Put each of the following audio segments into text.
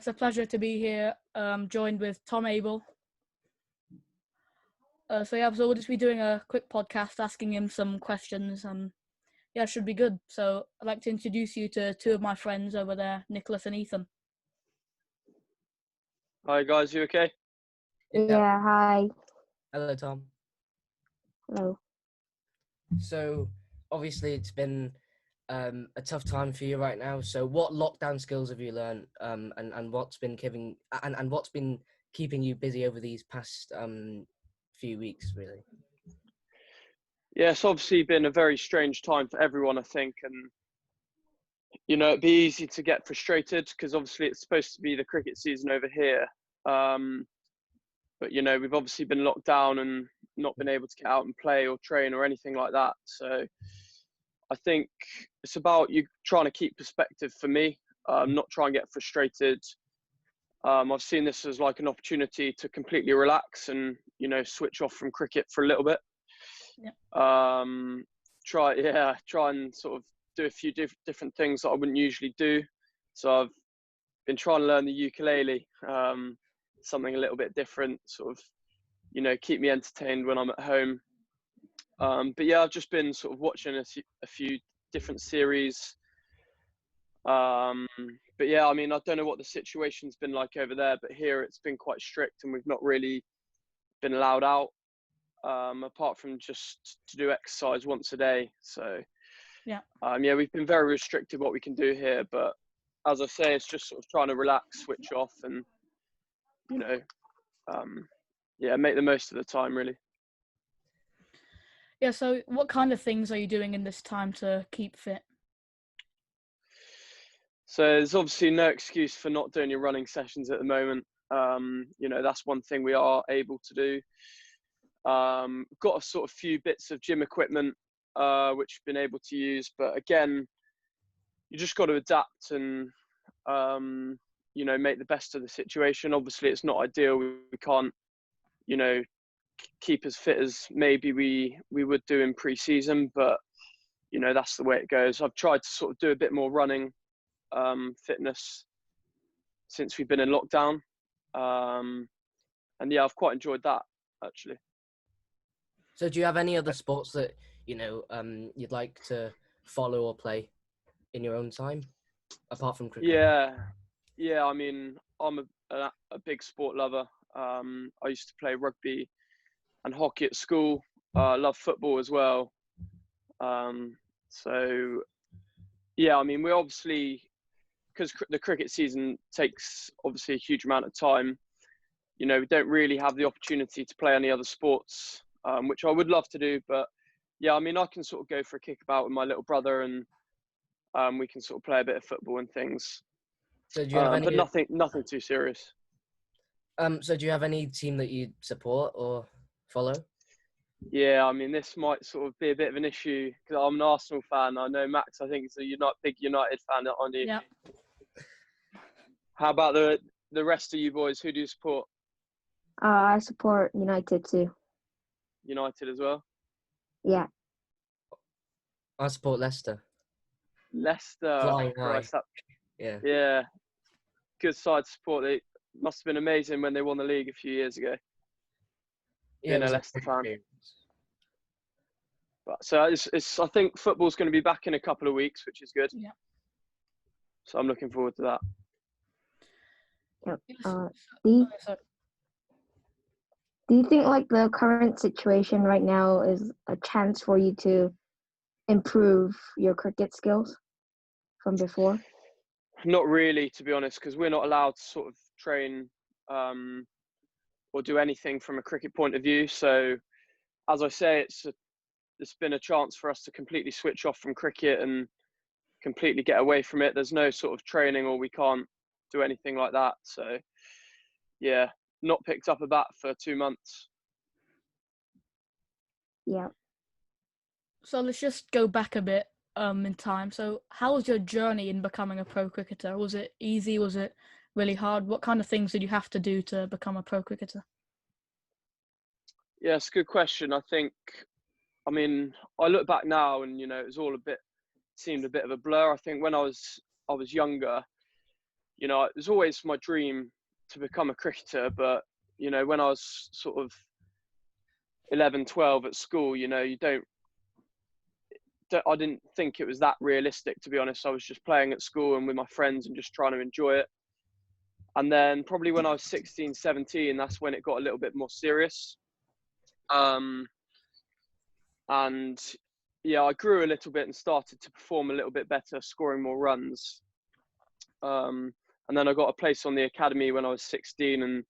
It's a pleasure to be here, joined with Tom Abel. So we'll just be doing a quick podcast, asking him some questions. It should be good. So I'd like to introduce you to two of my friends over there, Nicholas and Ethan. Hi guys, you okay? Yeah, hi. Hello, Tom. Hello. So obviously it's been a tough time for you right now. So what lockdown skills have you learned, and what's been keeping you busy over these past few weeks, really? Yeah, it's obviously been a very strange time for everyone, I think, and it'd be easy to get frustrated because obviously it's supposed to be the cricket season over here, but we've obviously been locked down and not been able to get out and play or train or anything like that. So I think it's about you trying to keep perspective for me, not try and get frustrated. I've seen this as like an opportunity to completely relax and, switch off from cricket for a little bit. Yeah. Try and sort of do a few different things that I wouldn't usually do. So I've been trying to learn the ukulele, something a little bit different, sort of, keep me entertained when I'm at home. But yeah, I've just been sort of watching a few different series. But yeah, I don't know what the situation's been like over there, but here it's been quite strict and we've not really been allowed out, apart from just to do exercise once a day. So yeah, we've been very restricted what we can do here, but as I say, it's just sort of trying to relax, switch off and, make the most of the time, really. Yeah, so what kind of things are you doing in this time to keep fit? So there's obviously no excuse for not doing your running sessions at the moment. That's one thing we are able to do. Got a sort of few bits of gym equipment, which we've been able to use. But again, you just got to adapt and, make the best of the situation. Obviously, it's not ideal. We can't, keep as fit as maybe we would do in pre-season. But, that's the way it goes. I've tried to sort of do a bit more running, fitness since we've been in lockdown, and yeah, I've quite enjoyed that actually. So do you have any other sports that you'd like to follow or play in your own time apart from cricket? Yeah, I'm a big sport lover. I used to play rugby and hockey at school. I love football as well. So yeah, we obviously, because the cricket season takes obviously a huge amount of time, we don't really have the opportunity to play any other sports, which I would love to do. But yeah, I can sort of go for a kickabout with my little brother and we can sort of play a bit of football and things. So do you have any, but nothing too serious. So do you have any team that you support or follow? Yeah, this might sort of be a bit of an issue because I'm an Arsenal fan. I know Max, I think, is a big United fan, aren't you? Yeah. How about the rest of you boys? Who do you support? I support United too. United as well? Yeah. I support Leicester. Leicester. Flying Christ, high. Yeah. Yeah. Good side to support. They must have been amazing when they won the league a few years ago. Yeah, Being a Leicester fan. But so I think football's going to be back in a couple of weeks, which is good. Yeah. So I'm looking forward to that. Yep. Do you think like the current situation right now is a chance for you to improve your cricket skills from before? Not really, to be honest, because we're not allowed to sort of train or do anything from a cricket point of view. So as I say, it's been a chance for us to completely switch off from cricket and completely get away from it. There's no sort of training or we can't do anything like that. So yeah, not picked up a bat for 2 months. Yeah. So let's just go back a bit in time. So how was your journey in becoming a pro cricketer? Was it easy? Was it really hard? What kind of things did you have to do to become a pro cricketer? Yeah, it's a good question. I think, I look back now and, it was all seemed a bit of a blur. I think when I was younger, you know, it was always my dream to become a cricketer, but, you know, when I was sort of 11, 12 at school, you know, I didn't think it was that realistic, to be honest. I was just playing at school and with my friends and just trying to enjoy it. And then probably when I was 16, 17, that's when it got a little bit more serious. And yeah, I grew a little bit and started to perform a little bit better, scoring more runs. And then I got a place on the academy when I was 16, and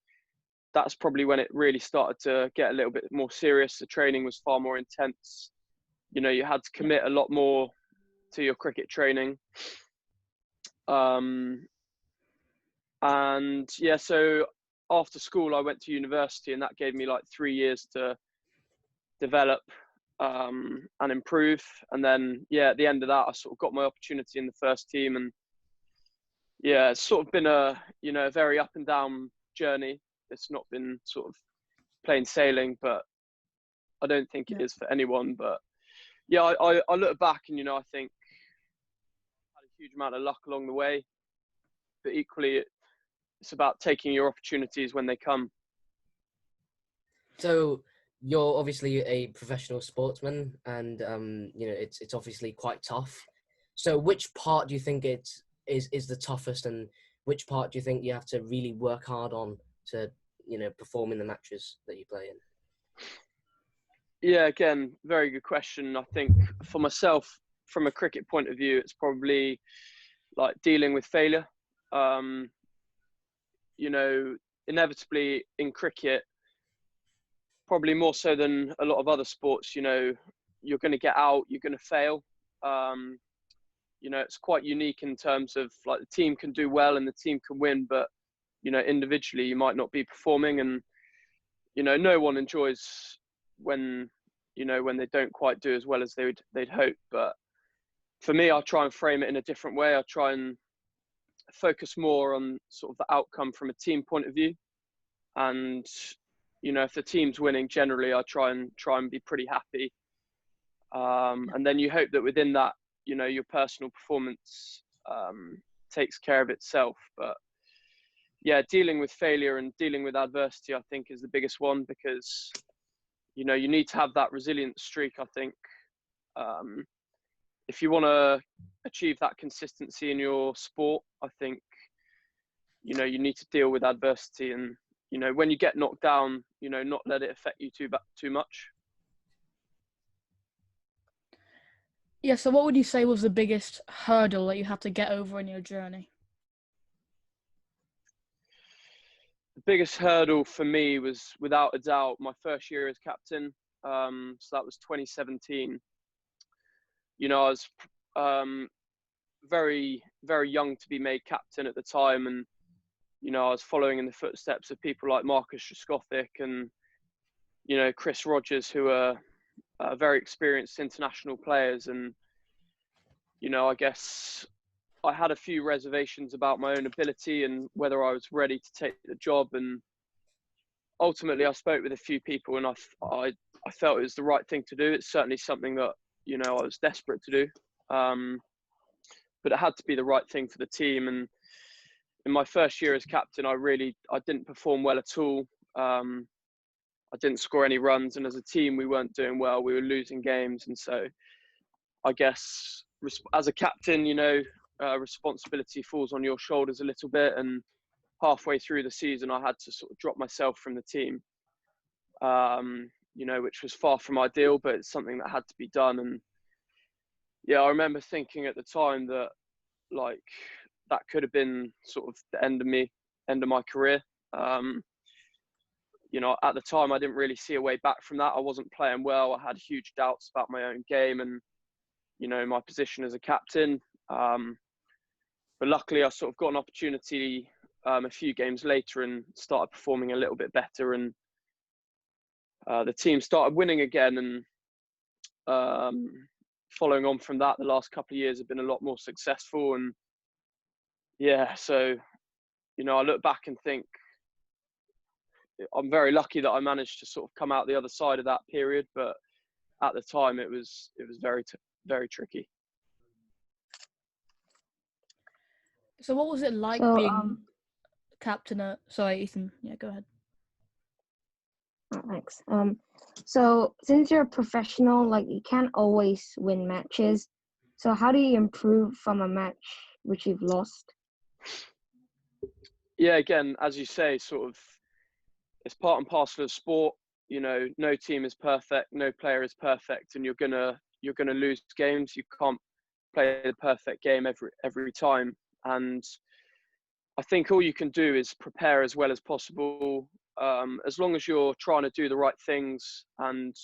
that's probably when it really started to get a little bit more serious. The training was far more intense. You know, you had to commit a lot more to your cricket training. And yeah, so after school, I went to university, and that gave me like 3 years to develop and improve. And then, yeah, at the end of that, I sort of got my opportunity in the first team. And yeah, it's sort of been a, you know, a very up and down journey. It's not been sort of plain sailing, but I don't think it is for anyone. But yeah, I look back and, you know, I think I had a huge amount of luck along the way, but equally it's about taking your opportunities when they come. So you're obviously a professional sportsman, and you know, it's obviously quite tough. So which part do you think is the toughest, and which part do you think you have to really work hard on to, you know, perform in the matches that you play in? Yeah, again, very good question. I think for myself, from a cricket point of view, it's probably like dealing with failure. You know, inevitably in cricket, probably more so than a lot of other sports, you know, you're going to get out, you're going to fail. You know, it's quite unique in terms of like the team can do well and the team can win, but, you know, individually you might not be performing. And, you know, no one enjoys when, you know, when they don't quite do as well as they'd hope. But for me, I try and frame it in a different way. I try and focus more on sort of the outcome from a team point of view. And, you know, if the team's winning, generally I try and be pretty happy. And then you hope that within that, you know, your personal performance takes care of itself. But yeah, dealing with failure and dealing with adversity, I think, is the biggest one, because, you know, you need to have that resilient streak, I think. If you want to achieve that consistency in your sport, I think, you know, you need to deal with adversity. And, you know, when you get knocked down, you know, not let it affect you too much. Yeah, so what would you say was the biggest hurdle that you had to get over in your journey? The biggest hurdle for me was, without a doubt, my first year as captain. So that was 2017. You know, I was very, very young to be made captain at the time. And, you know, I was following in the footsteps of people like Marcus Trescothick and, you know, Chris Rogers, who are very experienced international players. And, you know, I guess I had a few reservations about my own ability and whether I was ready to take the job. And ultimately I spoke with a few people, and I felt it was the right thing to do. It's certainly something that, you know, I was desperate to do. But it had to be the right thing for the team. And in my first year as captain, I didn't perform well at all. I didn't score any runs, and as a team, we weren't doing well. We were losing games. And so I guess as a captain, you know, responsibility falls on your shoulders a little bit. And halfway through the season, I had to sort of drop myself from the team, you know, which was far from ideal, but it's something that had to be done. And yeah, I remember thinking at the time that, like, that could have been sort of the end of my career. You know, at the time, I didn't really see a way back from that. I wasn't playing well. I had huge doubts about my own game and, you know, my position as a captain. But luckily, I sort of got an opportunity a few games later and started performing a little bit better. And the team started winning again. And following on from that, the last couple of years have been a lot more successful. And yeah, so, you know, I look back and think I'm very lucky that I managed to sort of come out the other side of that period. But at the time, it was very, very tricky. So what was it like So being captain at... Sorry, Ethan. Yeah, go ahead. thanks. So since you're a professional, like you can't always win matches. So how do you improve from a match which you've lost? Yeah, again, as you say, sort of, it's part and parcel of sport. You know, no team is perfect, no player is perfect, and you're gonna lose games. You can't play the perfect game every time. And I think all you can do is prepare as well as possible. As long as you're trying to do the right things, and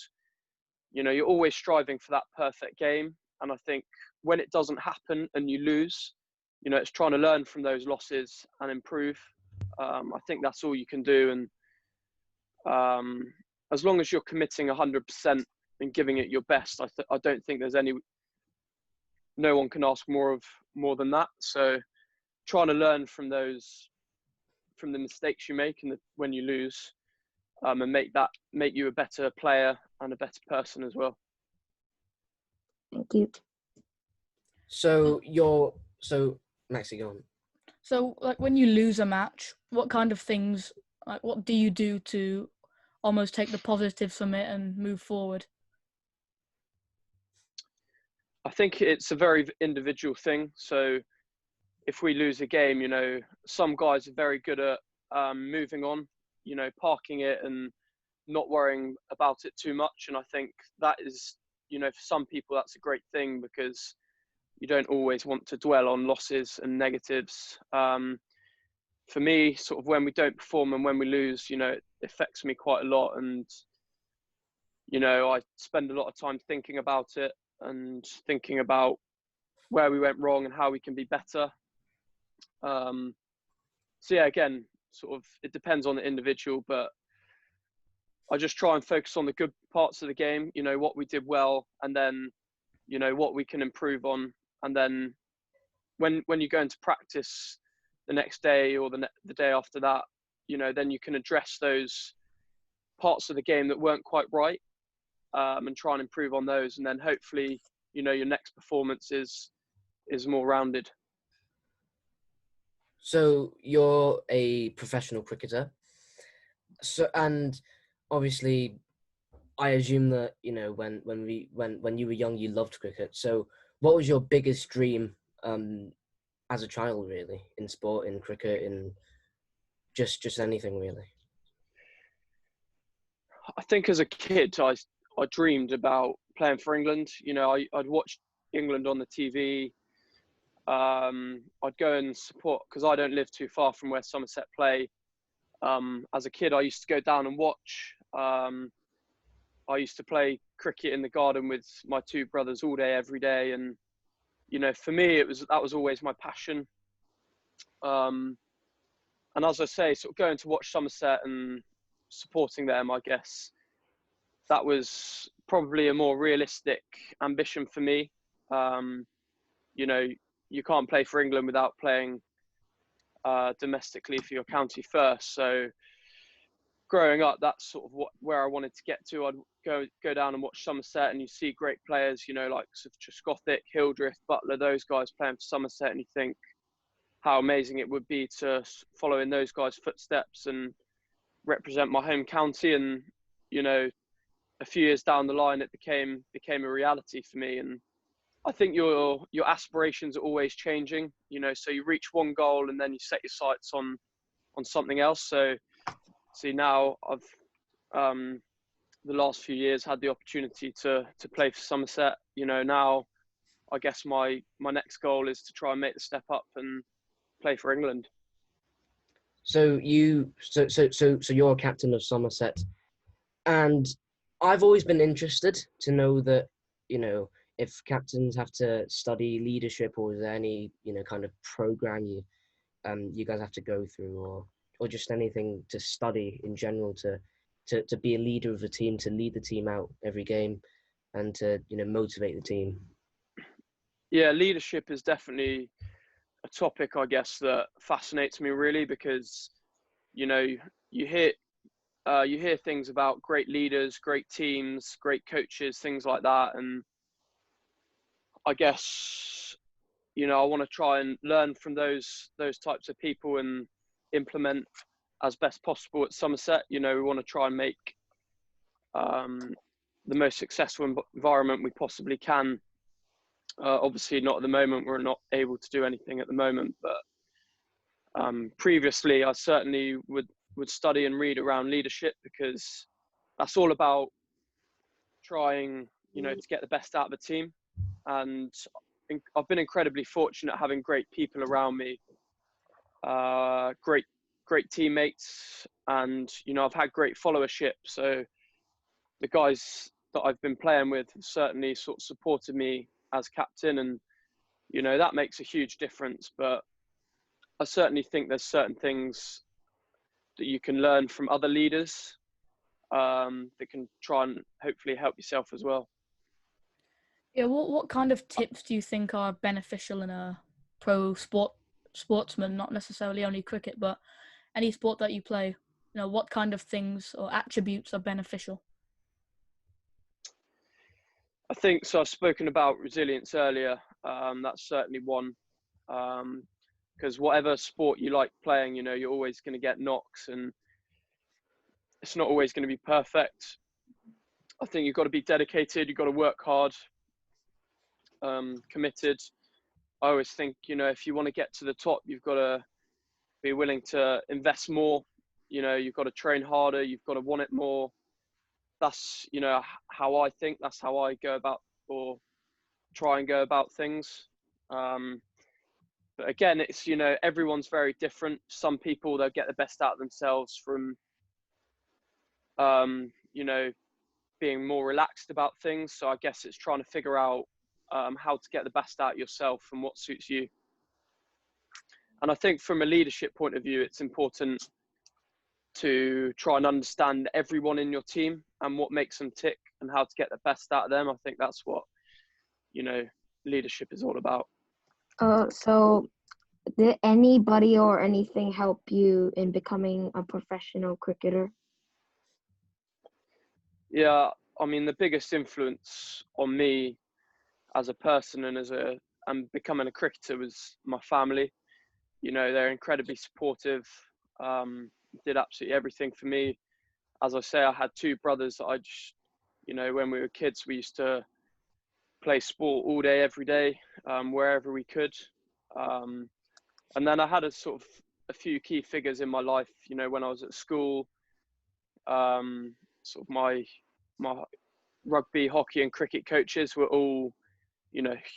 you know, you're always striving for that perfect game. And I think when it doesn't happen and you lose, you know, it's trying to learn from those losses and improve. I think that's all you can do. And as long as you're committing 100% and giving it your best, I don't think there's no one can ask more than that. So trying to learn from the mistakes you make and when you lose, and make you a better player and a better person as well. Thank you. So Maxi, go on. So, like, when you lose a match, what kind of things, like, what do you do to almost take the positives from it and move forward? I think it's a very individual thing. So if we lose a game, you know, some guys are very good at moving on, you know, parking it and not worrying about it too much. And I think that is, you know, for some people, that's a great thing because you don't always want to dwell on losses and negatives. For me, sort of when we don't perform and when we lose, you know, it affects me quite a lot. And, you know, I spend a lot of time thinking about it and thinking about where we went wrong and how we can be better. So yeah, again, sort of, it depends on the individual, but I just try and focus on the good parts of the game, you know, what we did well, and then, you know, what we can improve on. And then when you go into practice the next day or the day after that, you know, then you can address those parts of the game that weren't quite right, and try and improve on those. And then hopefully, you know, your next performance is more rounded. So you're a professional cricketer. So, and obviously, I assume that, you know, when you were young, you loved cricket. So what was your biggest dream as a child, really, in sport, in cricket, in just anything, really? I think as a kid, I dreamed about playing for England. You know, I'd watch England on the TV. I'd go and support, because I don't live too far from where Somerset play. As a kid, I used to go down and watch. I used to play cricket in the garden with my two brothers all day, every day. And, you know, for me, that was always my passion. And as I say, sort of going to watch Somerset and supporting them, I guess that was probably a more realistic ambition for me. You know, you can't play for England without playing domestically for your county first. So growing up, that's sort of where I wanted to get to. I'd go down and watch Somerset, and you see great players, you know, like Trescothick, Hildreth, Butler, those guys playing for Somerset, and you think how amazing it would be to follow in those guys' footsteps and represent my home county. And, you know, a few years down the line, it became a reality for me. And I think your aspirations are always changing, you know, so you reach one goal and then you set your sights on something else. So see, now I've the last few years had the opportunity to play for Somerset. You know, now I guess my next goal is to try and make the step up and play for England. So you're a captain of Somerset, and I've always been interested to know that, you know, if captains have to study leadership, or is there any, you know, kind of program you guys have to go through, or just anything to study in general to be a leader of the team, to lead the team out every game, and to, you know, motivate the team? Yeah, leadership is definitely a topic, I guess, that fascinates me really, because, you know, you hear things about great leaders, great teams, great coaches, things like that. And I guess I want to try and learn from those types of people and implement as best possible at Somerset. We want to try and make the most successful environment we possibly can. Obviously, not at the moment. We're not able to do anything at the moment, but previously, I certainly would study and read around leadership, because that's all about trying, to get the best out of the team. And I've been incredibly fortunate having great people around me, great teammates, and I've had great followership. So the guys that I've been playing with have certainly sort of supported me as captain, and that makes a huge difference. But I certainly think there's certain things that you can learn from other leaders that can try and hopefully help yourself as well. Yeah, what kind of tips do you think are beneficial in a pro sportsman, not necessarily only cricket, but any sport that you play? What kind of things or attributes are beneficial? I think so. I've spoken about resilience earlier. That's certainly one, because whatever sport you like playing, you're always going to get knocks, and it's not always going to be perfect. I think you've got to be dedicated. You've got to work hard, committed. I always think, if you want to get to the top, you've got to be willing to invest more. You've got to train harder. You've got to want it more. That's, how I think. That's how I go about, or try and go about things. But again, it's, everyone's very different. Some people, they'll get the best out of themselves from, being more relaxed about things. So I guess it's trying to figure out how to get the best out of yourself and what suits you. And I think from a leadership point of view, it's important to try and understand everyone in your team and what makes them tick and how to get the best out of them. I think that's what, leadership is all about. So did anybody or anything help you in becoming a professional cricketer? Yeah, I mean, the biggest influence on me as a person and becoming a cricketer was my family. They're incredibly supportive, did absolutely everything for me. As I say, I had two brothers that I just, when we were kids, we used to play sport all day, every day, wherever we could. And then I had a few key figures in my life, when I was at school, sort of my rugby, hockey and cricket coaches were all,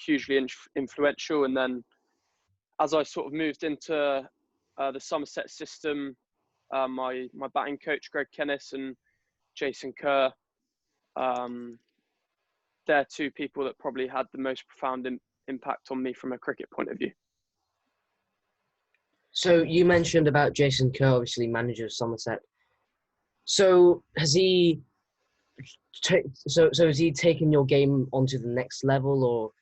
hugely influential. And then as I sort of moved into the Somerset system, my batting coach, Greg Kennis, and Jason Kerr, they're two people that probably had the most profound impact on me from a cricket point of view. So you mentioned about Jason Kerr, obviously manager of Somerset. So has he has he taken your game onto the next level, or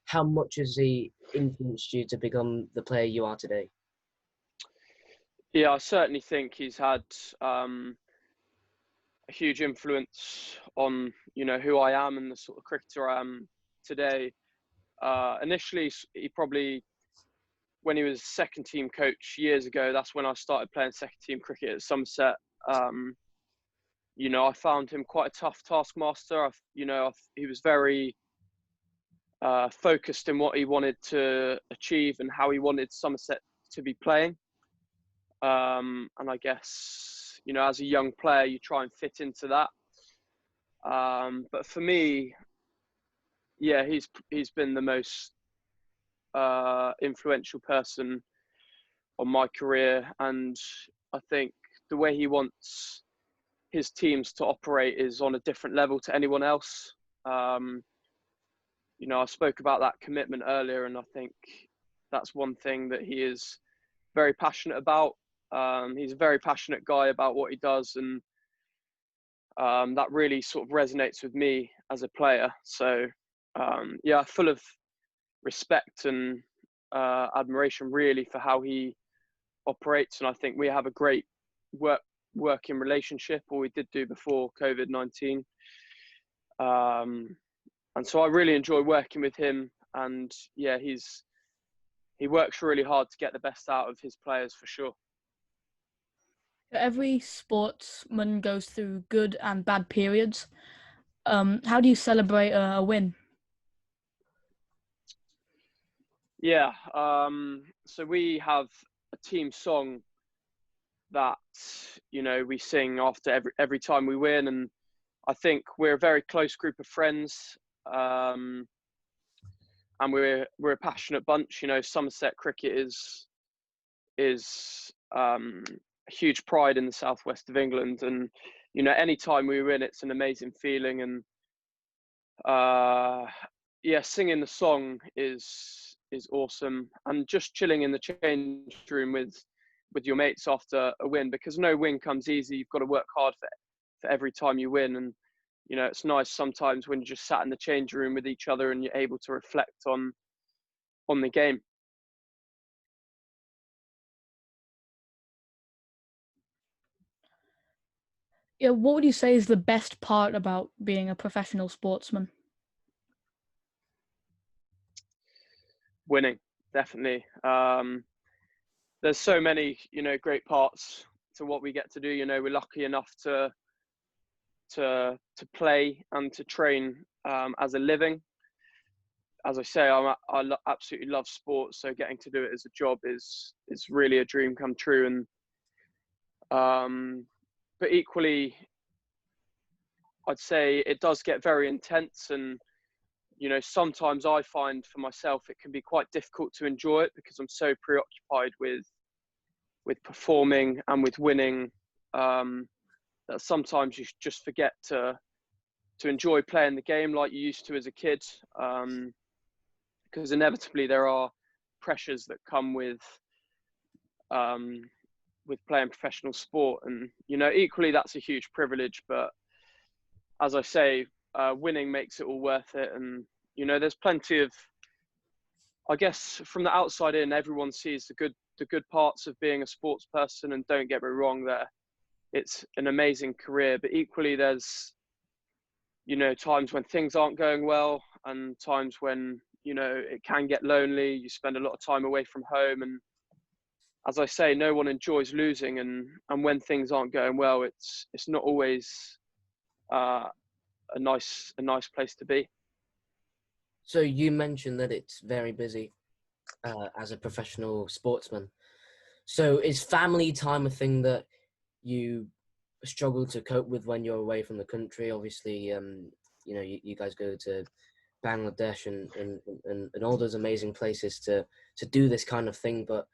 how much has he influenced you to become the player you are today? Yeah, I certainly think he's had a huge influence on who I am and the sort of cricketer I am today. Initially, he probably, when he was second team coach years ago, that's when I started playing second team cricket at Somerset. I found him quite a tough taskmaster. He was very focused in what he wanted to achieve and how he wanted Somerset to be playing. And I guess, as a young player, you try and fit into that. But for me, yeah, he's been the most influential person on my career. And I think the way he wants his teams to operate is on a different level to anyone else. I spoke about that commitment earlier, and I think that's one thing that he is very passionate about. He's a very passionate guy about what he does, and that really sort of resonates with me as a player. So, yeah, full of respect and admiration really for how he operates. And I think we have a great working relationship, or we did do before COVID-19. And so I really enjoy working with him. and yeah, he works really hard to get the best out of his players for sure. Every sportsman goes through good and bad periods. How do you celebrate a win? Yeah, so we have a team song that, you know, we sing after every time we win, and I think we're a very close group of friends, and we're a passionate bunch. You know, Somerset cricket is a huge pride in the southwest of England, and you know, anytime we win, it's an amazing feeling. And yeah, singing the song is awesome, and just chilling in the change room with your mates after a win, because no win comes easy. You've got to work hard for every time you win, and you know, it's nice sometimes when you just sat in the change room with each other and you're able to reflect on the game. Yeah, what would you say is the best part about being a professional sportsman? Winning, definitely. There's so many, you know, great parts to what we get to do. You know, we're lucky enough to play and to train as a living. As I say, absolutely love sports, so getting to do it as a job is really a dream come true. And but equally, I'd say it does get very intense, and you know, sometimes I find for myself it can be quite difficult to enjoy it because I'm so preoccupied with performing and with winning, that sometimes you just forget to enjoy playing the game like you used to as a kid, because inevitably there are pressures that come with playing professional sport. And you know, equally that's a huge privilege, but as I say, winning makes it all worth it. And you know, there's plenty of, I guess from the outside in, everyone sees the good parts of being a sports person, and don't get me wrong, there it's an amazing career, but equally there's, you know, times when things aren't going well, and times when, you know, it can get lonely. You spend a lot of time away from home, and as I say, no one enjoys losing, and when things aren't going well, it's not always a nice place to be. So you mentioned that it's very busy as a professional sportsman. So is family time a thing that you struggle to cope with when you're away from the country? Obviously, you know, you guys go to Bangladesh and all those amazing places to do this kind of thing. But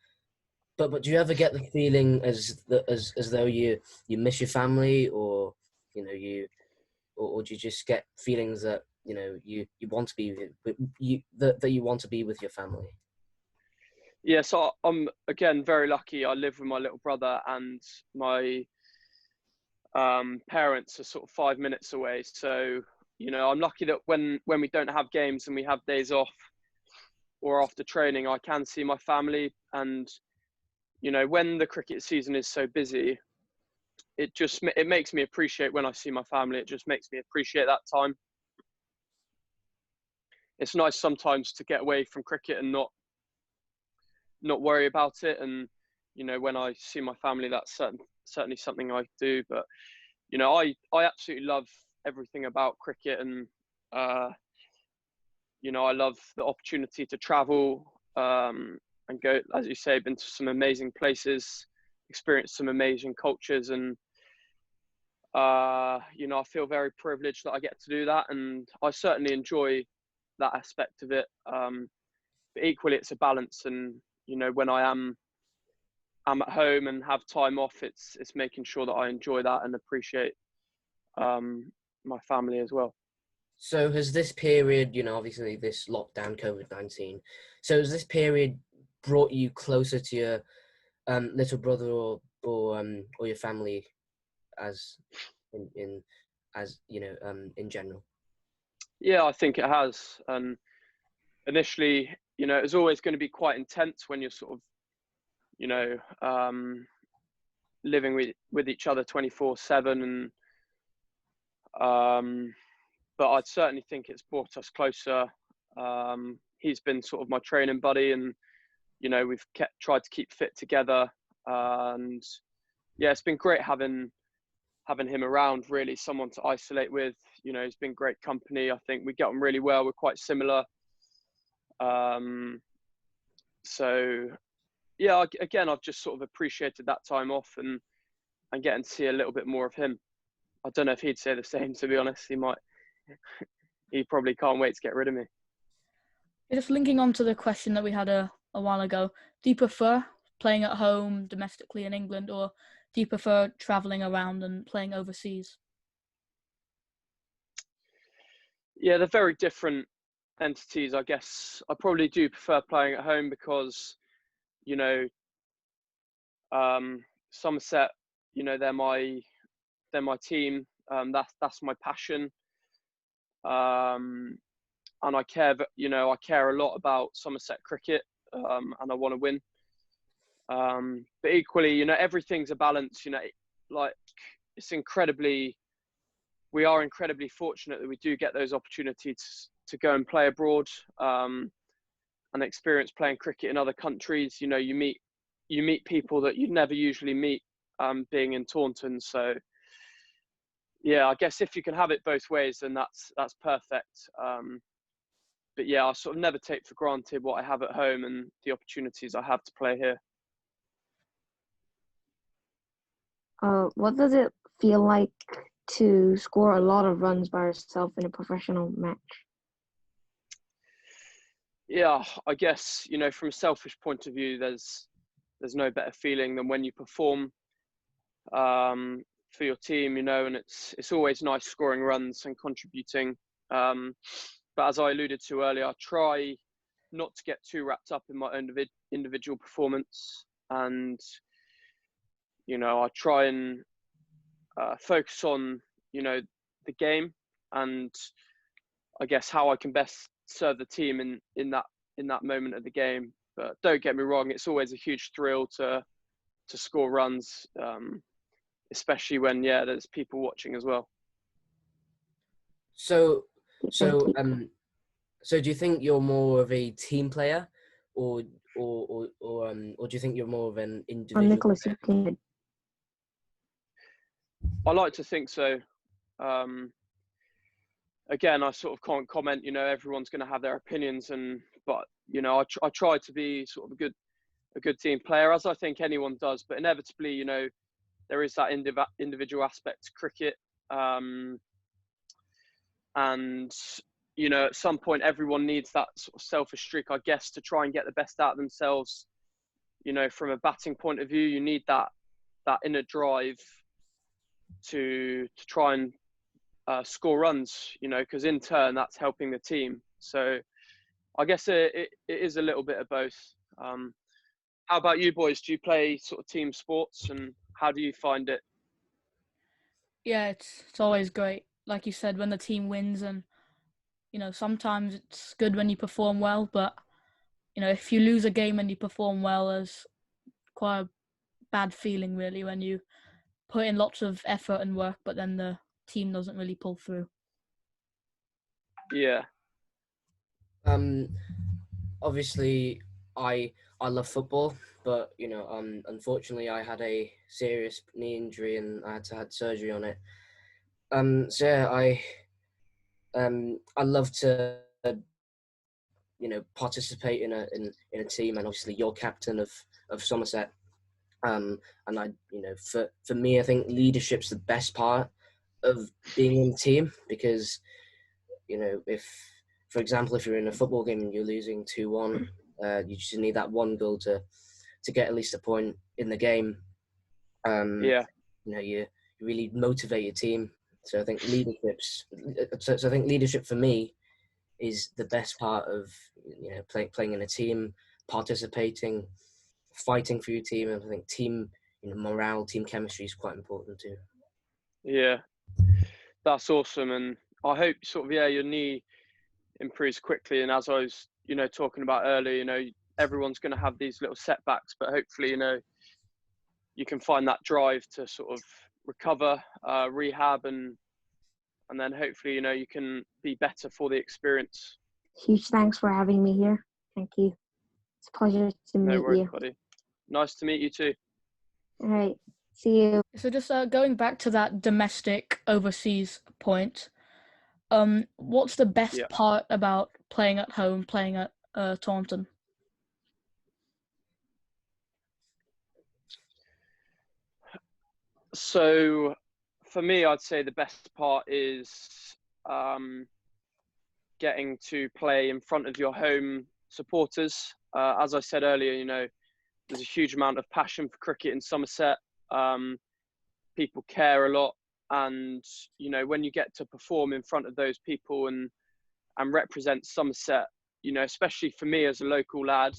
do you ever get the feeling as though you miss your family, or you know, or do you just get feelings that, you know, you want to be that you want to be with your family? Yeah, so I'm again very lucky. I live with my little brother, and my parents are sort of 5 minutes away. So you know, I'm lucky that when we don't have games and we have days off or after training, I can see my family. And you know, when the cricket season is so busy, it makes me appreciate when I see my family. It just makes me appreciate that time. It's nice sometimes to get away from cricket and not worry about it. And you know, when I see my family, that's certainly something I do. But you know, I absolutely love everything about cricket, and you know, I love the opportunity to travel, and go, as you say, been to some amazing places, experienced some amazing cultures, and you know, I feel very privileged that I get to do that, and I certainly enjoy that aspect of it. But equally, it's a balance, and you know, when I'm at home and have time off, it's making sure that I enjoy that and appreciate my family as well. So has this period, you know, obviously this lockdown, COVID-19, so has this period brought you closer to your little brother or your family, as in as you know, in general? Yeah, I think it has. And initially, you know, it was always going to be quite intense when you're sort of, you know, living with each other 24/7, and but I'd certainly think it's brought us closer. he's been sort of my training buddy, and you know, we've tried to keep fit together, and yeah, it's been great having him around. Really, someone to isolate with. You know, he's been great company. I think we get on really well. We're quite similar. So yeah, again, I've just sort of appreciated that time off and getting to see a little bit more of him. I don't know if he'd say the same, to be honest. He probably can't wait to get rid of me. Just linking on to the question that we had a while ago, do you prefer playing at home domestically in England, or do you prefer travelling around and playing overseas? Yeah, they're very different entities, I guess. I probably do prefer playing at home because, you know, Somerset, you know, they're my team. That's my passion. And I care a lot about Somerset cricket, and I want to win. But equally, you know, everything's a balance. You know, like we are incredibly fortunate that we do get those opportunities to go and play abroad, and experience playing cricket in other countries. You know, you meet people that you'd never usually meet, being in Taunton. So yeah, I guess if you can have it both ways, then that's perfect. But yeah, I sort of never take for granted what I have at home and the opportunities I have to play here. What does it feel like to score a lot of runs by yourself in a professional match? Yeah, I guess, you know, from a selfish point of view, there's no better feeling than when you perform for your team, you know, and it's always nice scoring runs and contributing. But as I alluded to earlier, I try not to get too wrapped up in my own individual performance, and you know, I try and focus on, you know, the game, and I guess how I can best serve the team in that moment of the game. But don't get me wrong, it's always a huge thrill to score runs, especially when there's people watching as well. So do you think you're more of a team player, or do you think you're more of an individual? Nicholas, I like to think so. Again, I sort of can't comment. You know, everyone's going to have their opinions, but you know, I try to be sort of a good team player, as I think anyone does. But inevitably, you know, there is that individual aspect to cricket, and you know, at some point, everyone needs that sort of selfish streak, I guess, to try and get the best out of themselves. You know, from a batting point of view, you need that inner drive to try and score runs, you know, because in turn that's helping the team. So I guess it is a little bit of both. How about you boys? Do you play sort of team sports, and how do you find it? Yeah, it's always great. Like you said, when the team wins, and you know, sometimes it's good when you perform well, but you know, if you lose a game and you perform well, there's quite a bad feeling really when you put in lots of effort and work, but then the team doesn't really pull through. Yeah. Obviously, I love football, but you know, unfortunately, I had a serious knee injury and I had to have surgery on it. So yeah, I love to, you know, participate in a team, and obviously you're captain of Somerset. And I, you know, for me, I think leadership's the best part of being in a team, because, you know, for example, if you're in a football game and you're losing 2-1, you just need that one goal to get at least a point in the game. Yeah. You know, you really motivate your team. So I think leadership for me is the best part of, you know, playing in a team, participating, fighting for your team. And I think team, you know, morale, team chemistry is quite important too. Yeah, that's awesome, and I hope sort of your knee improves quickly. And as I was, you know, talking about earlier, you know, everyone's going to have these little setbacks, but hopefully, you know, you can find that drive to sort of recover, rehab, and then hopefully, you know, you can be better for the experience. huge thanks for having me here. Thank you. It's a pleasure to No meet worries, you. buddy. Nice to meet you too. All right. See you. So just going back to that domestic overseas point, what's the best Yeah. part about playing at home, playing at Taunton? So for me, I'd say the best part is getting to play in front of your home supporters. As I said earlier, you know, there's a huge amount of passion for cricket in Somerset. People care a lot, and you know, when you get to perform in front of those people and represent Somerset, you know, especially for me as a local lad,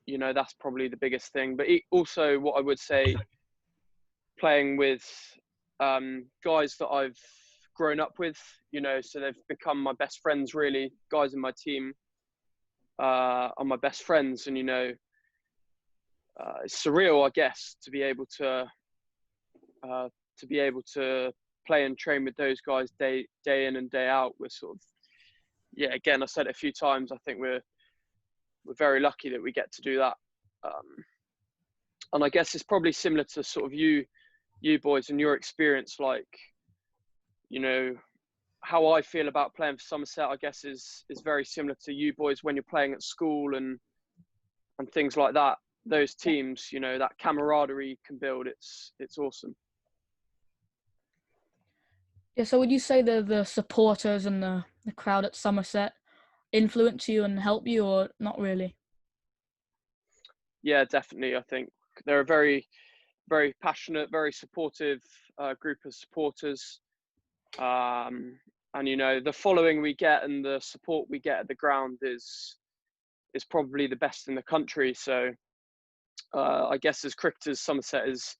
you know, that's probably the biggest thing. But also, what I would say, playing with guys that I've grown up with, you know, so they've become my best friends. Really, guys in my team are my best friends, and you know, it's surreal, I guess, to be able to play and train with those guys day in and day out. We're sort of, yeah, again, I said it a few times, I think we're very lucky that we get to do that. And I guess it's probably similar to sort of you boys and your experience, like, you know, how I feel about playing for Somerset, I guess is very similar to you boys when you're playing at school and things like that. Those teams, you know, that camaraderie you can build, it's awesome. Yeah, so would you say the supporters and the crowd at Somerset influence you and help you, or not really? Yeah, definitely. I think they're a very, very passionate, very supportive group of supporters. And you know, the following we get and the support we get at the ground is probably the best in the country. So I guess as cricketers, Somerset is,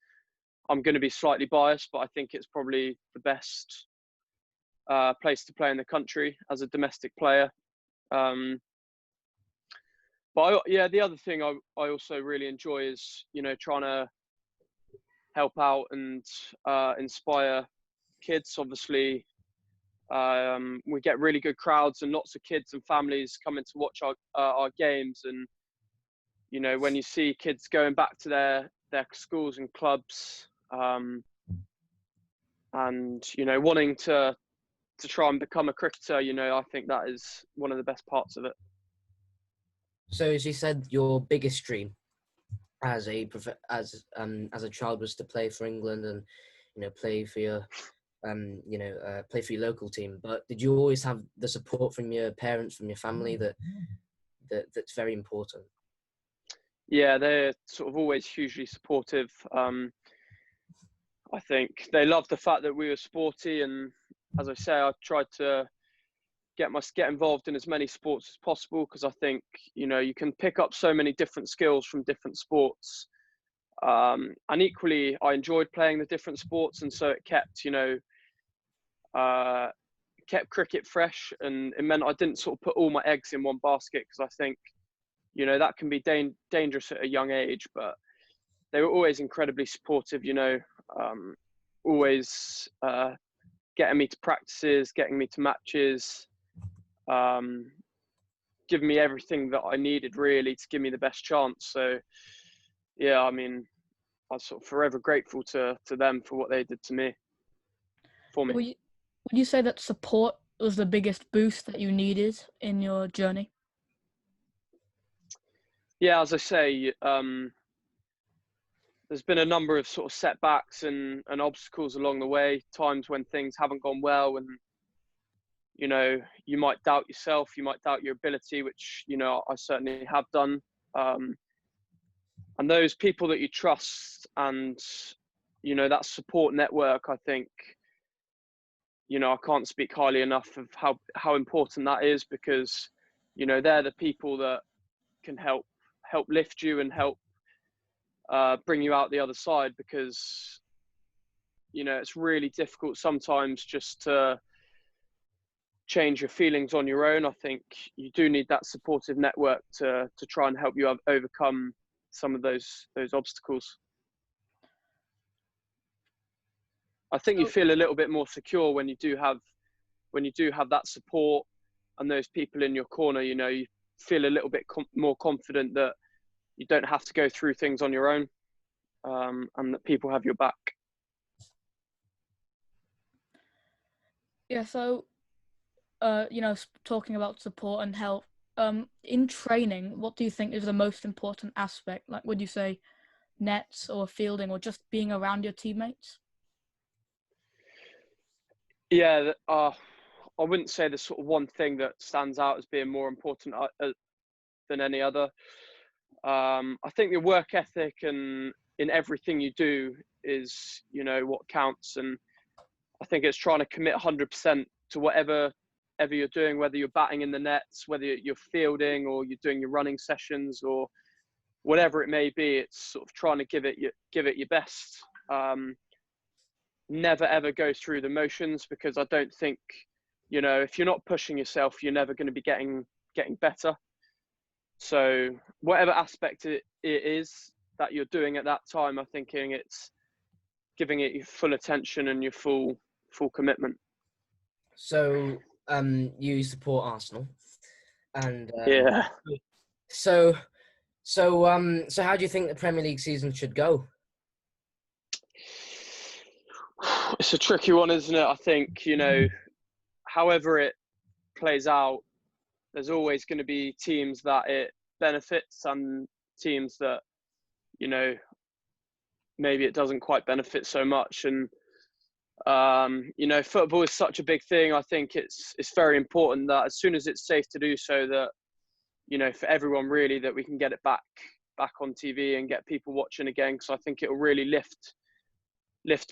I'm going to be slightly biased, but I think it's probably the best place to play in the country as a domestic player. But yeah, the other thing I also really enjoy is, you know, trying to help out and inspire kids. Obviously, we get really good crowds and lots of kids and families coming to watch our games. And you know, when you see kids going back to their schools and clubs, and you know, wanting to try and become a cricketer, you know, I think that is one of the best parts of it. So as you said, your biggest dream as a child was to play for England and, you know, play for your play for your local team. But did you always have the support from your parents, from your family that's very important? Yeah, they're sort of always hugely supportive. I think they love the fact that we were sporty, and as I say, I tried to get involved in as many sports as possible, because I think, you know, you can pick up so many different skills from different sports. And equally, I enjoyed playing the different sports, and so it kept, you know, kept cricket fresh, and it meant I didn't sort of put all my eggs in one basket, because I think, you know, that can be dangerous at a young age. But they were always incredibly supportive, you know, always getting me to practices, getting me to matches, giving me everything that I needed really to give me the best chance. So yeah, I mean, I'm sort of forever grateful to them for what they did to me, for me. Would you say that support was the biggest boost that you needed in your journey? Yeah, as I say, there's been a number of sort of setbacks and obstacles along the way, times when things haven't gone well, and you know, you might doubt yourself, you might doubt your ability, which, you know, I certainly have done. And those people that you trust and, you know, that support network, I think, you know, I can't speak highly enough of how important that is, because, you know, they're the people that can help lift you and help bring you out the other side, because, you know, it's really difficult sometimes just to change your feelings on your own. I think you do need that supportive network to try and help you overcome some of those obstacles. I think you feel a little bit more secure when you do have when you do have that support and those people in your corner, you know, you feel a little bit more confident that you don't have to go through things on your own, and that people have your back. Yeah, so you know, talking about support and help, in training, what do you think is the most important aspect? Like, would you say nets or fielding or just being around your teammates? Yeah, I wouldn't say there's sort of one thing that stands out as being more important than any other. I think the work ethic and in everything you do is, you know, what counts. And I think it's trying to commit 100% to whatever you're doing, whether you're batting in the nets, whether you're fielding or you're doing your running sessions or whatever it may be. It's sort of trying to give it your best. Never ever go through the motions, because I don't think, you know, if you're not pushing yourself, you're never going to be getting better. So whatever aspect it is that you're doing at that time, I'm thinking it's giving it your full attention and your full commitment. So you support Arsenal, and Yeah. So how do you think the Premier League season should go? It's a tricky one, isn't it? I think, you know, however it plays out, there's always going to be teams that it benefits and teams that, you know, maybe it doesn't quite benefit so much. And you know, football is such a big thing. I think it's very important that as soon as it's safe to do so, that, you know, for everyone really, that we can get it back on TV and get people watching again, because I think it will really lift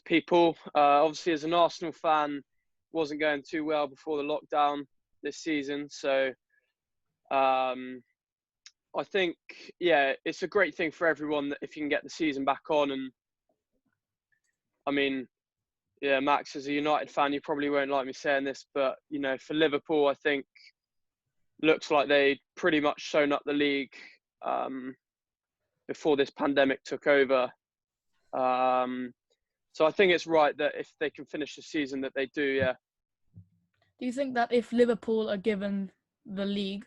people. Obviously, as an Arsenal fan, wasn't going too well before the lockdown this season, so I think, yeah, it's a great thing for everyone that if you can get the season back on. And I mean, yeah, Max, as a United fan, you probably won't like me saying this, but, you know, for Liverpool, I think looks like they pretty much shown up the league before this pandemic took over. So I think it's right that if they can finish the season, that they do, yeah. Do you think that if Liverpool are given the league,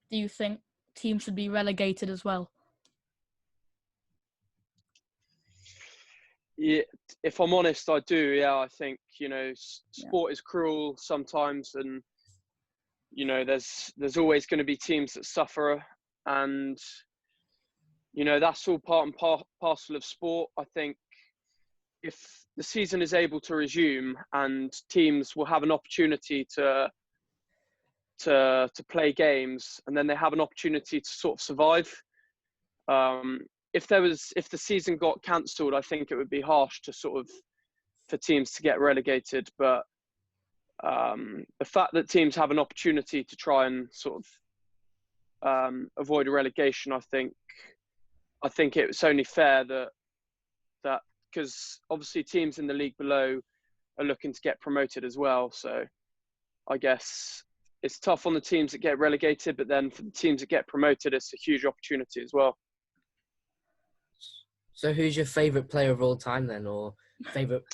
do you think teams should be relegated as well? Yeah, if I'm honest, I do. Yeah, I think, you know, sport is cruel sometimes, and, you know, there's always going to be teams that suffer, and, you know, that's all part and parcel of sport. I think if the season is able to resume and teams will have an opportunity to play games, and then they have an opportunity to sort of survive. If the season got cancelled, I think it would be harsh to sort of for teams to get relegated. But the fact that teams have an opportunity to try and sort of avoid a relegation, I think it's only fair that because obviously teams in the league below are looking to get promoted as well. So I guess it's tough on the teams that get relegated, but then for the teams that get promoted, it's a huge opportunity as well. So who's your favourite player of all time then, or favourite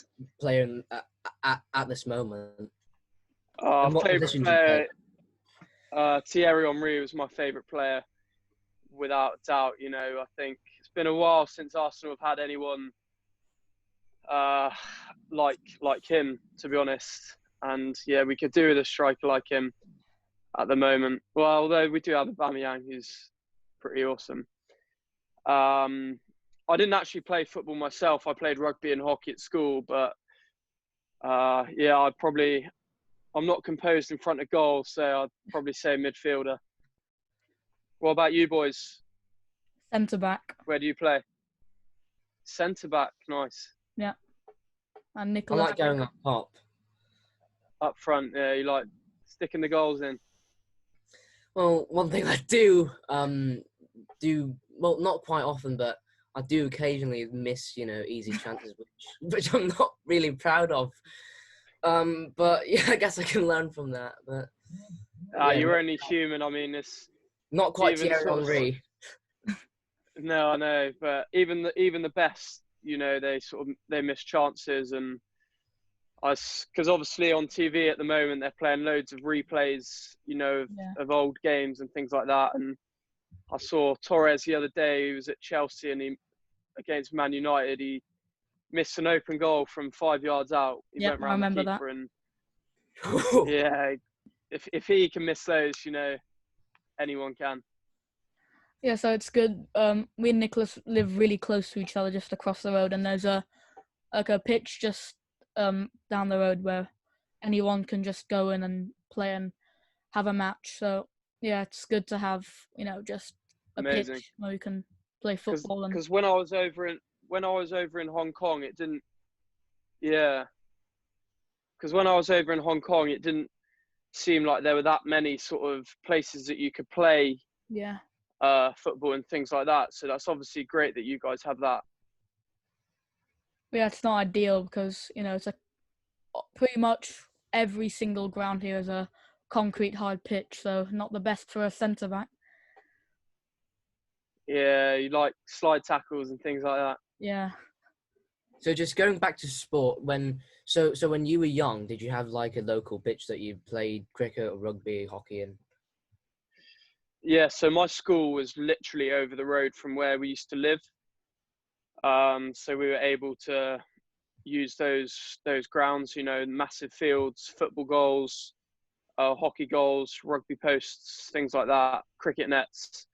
player at this moment? Favourite player, Thierry Henry was my favourite player, without doubt. You know, I think it's been a while since Arsenal have had anyone like him, to be honest. And yeah, we could do with a striker like him at the moment. Well, although we do have Aubameyang, who's pretty awesome. I didn't actually play football myself. I played rugby and hockey at school, but yeah, I'm not composed in front of goal, so I'd probably say midfielder. What about you boys? Centre back. Where do you play? Centre back, nice. Yeah. And I Nicholas. like going up top. Up front, yeah, you like sticking the goals in. Well, one thing I do well, not quite often, but I do occasionally miss, you know, easy chances, which I'm not really proud of. But yeah, I guess I can learn from that. But yeah, you're only human. I mean, it's not quite Thierry Henry. No, I know, but even the best, you know, they miss chances, and because obviously on TV at the moment they're playing loads of replays, of old games and things like that. And I saw Torres the other day. He was at Chelsea and he against Man United. He missed an open goal from 5 yards out. He Yep, went I around the remember that. keeper and yeah, if he can miss those, anyone can. Yeah, so it's good. Me and Nicholas live really close to each other, just across the road, and there's a pitch just down the road where anyone can just go in and play and have a match. So yeah, it's good to have just a Amazing. pitch where you can play football. Because when I was over in Hong Kong, it didn't. Yeah. Because when I was over in Hong Kong, it didn't seem like there were that many sort of places that you could play football and things like that. So that's obviously great that you guys have that. Yeah, it's not ideal because it's pretty much every single ground here is a concrete hard pitch, so not the best for a centre back. Yeah, you like slide tackles and things like that. Yeah. So just going back to sport, when you were young, did you have like a local pitch that you played cricket or rugby, hockey in? Yeah, so my school was literally over the road from where we used to live. So we were able to use those grounds, massive fields, football goals, hockey goals, rugby posts, things like that, cricket nets,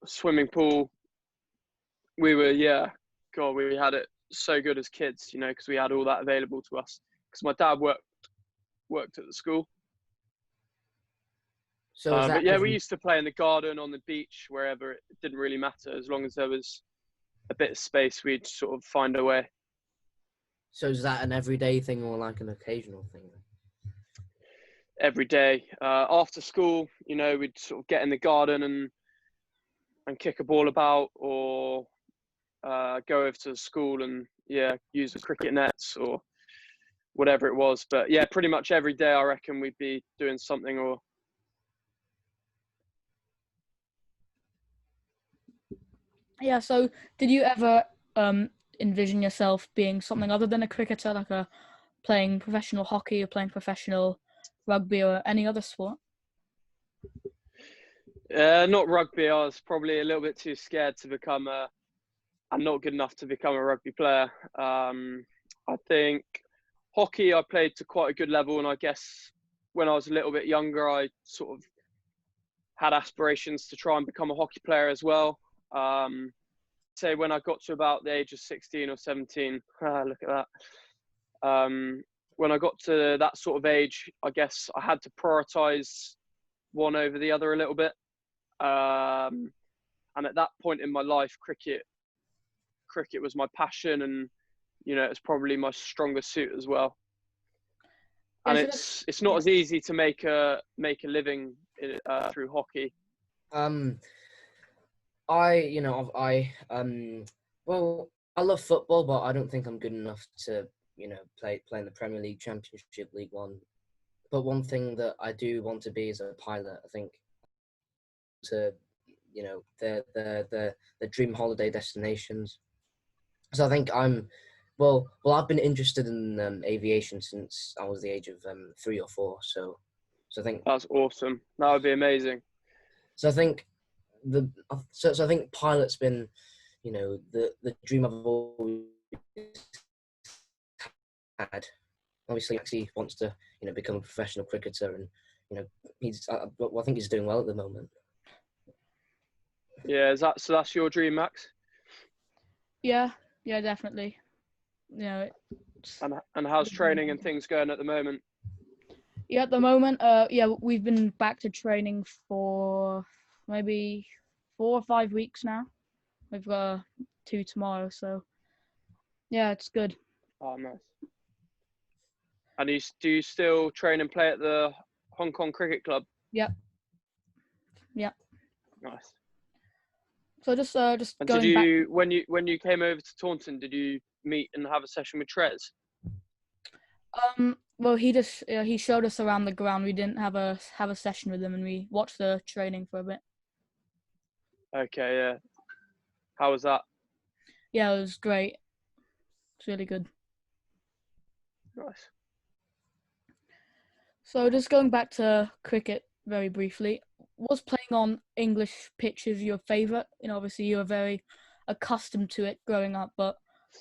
swimming pool. We had it so good as kids, because we had all that available to us. Because my dad worked at the school. So but yeah, we used to play in the garden, on the beach, wherever. It didn't really matter as long as there was a bit of space. We'd sort of find a way. So is that an everyday thing or like an occasional thing? Every day after school, we'd sort of get in the garden and kick a ball about, or go over to the school and use the cricket nets or whatever it was. But yeah, pretty much every day I reckon we'd be doing something. Or Yeah, so did you ever envision yourself being something other than a cricketer, like playing professional hockey or playing professional rugby or any other sport? Not rugby. I was probably a little bit too scared to become and not good enough to become a rugby player. I think hockey I played to quite a good level, and I guess when I was a little bit younger, I sort of had aspirations to try and become a hockey player as well. Say when I got to about the age of 16 or 17, look at that. When I got to that sort of age, I guess I had to prioritise one over the other a little bit. And at that point in my life, cricket was my passion, and it's probably my strongest suit as well. And it's not as easy to make a living through hockey. Well, I love football, but I don't think I'm good enough to play in the Premier League, Championship, League One. But one thing that I do want to be is a pilot. I think to the dream holiday destinations. So I think I've been interested in aviation since I was the age of 3 or 4. So I think that's awesome. That would be amazing. So I think I think pilot's been, the dream I've always had. Obviously, Maxi wants to, become a professional cricketer, and I think he's doing well at the moment. Yeah, so that's your dream, Max? Yeah, definitely. And how's training and things going at the moment? Yeah, at the moment, we've been back to training for maybe 4 or 5 weeks now. We've got 2 tomorrow, so yeah, it's good. Oh, nice. And do you still train and play at the Hong Kong Cricket Club? Yep. Nice. So just and going did you, back. When you came over to Taunton, did you meet and have a session with Trez? Well, he showed us around the ground. We didn't have a session with him, and we watched the training for a bit. Okay, yeah. How was that? Yeah, it was great. It's really good. nice. So just going back to cricket very briefly, was playing on English pitches your favourite? You know, obviously you were very accustomed to it growing up, but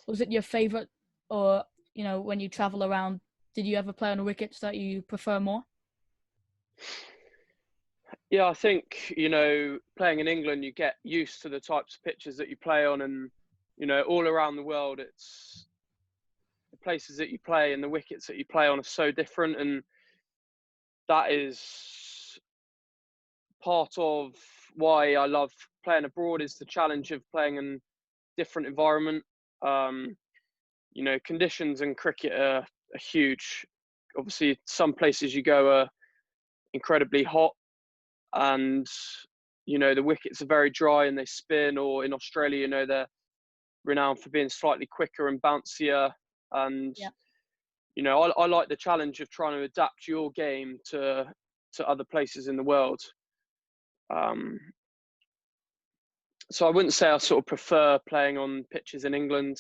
was it your favourite, or you know, when you travel around, did you ever play on wickets that you prefer more? Yeah, I think, you know, playing in England, you get used to the types of pitches that you play on, and, you know, all around the world, it's the places that you play and the wickets that you play on are so different. And that is part of why I love playing abroad, is the challenge of playing in different environment. You know, conditions in cricket are huge. Obviously, some places you go are incredibly hot, and you know the wickets are very dry and they spin. Or in Australia, you know, they're renowned for being slightly quicker and bouncier. And Yeah. you know, I like the challenge of trying to adapt your game to other places in the world. So I wouldn't say I sort of prefer playing on pitches in England.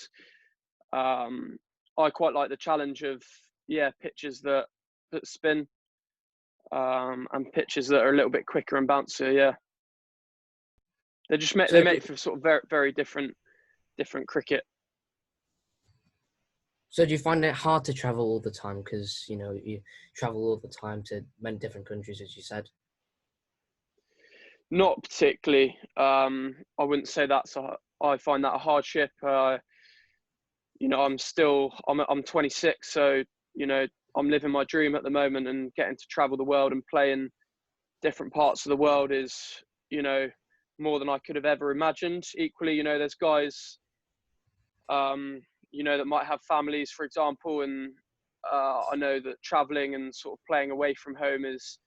I quite like the challenge of pitches that spin, and pitches that are a little bit quicker and bouncier. Yeah, they just make So, for sort of very very different cricket. so do you find it hard to travel all the time? Because, you know, you travel all the time to many different countries, as you said. Not particularly. I wouldn't say I find that a hardship. You know, I'm 26, so you know, I'm living my dream at the moment, and getting to travel the world and play in different parts of the world is, you know, more than I could have ever imagined. Equally, you know, there's guys, you know, that might have families, for example, and I know that traveling and sort of playing away from home is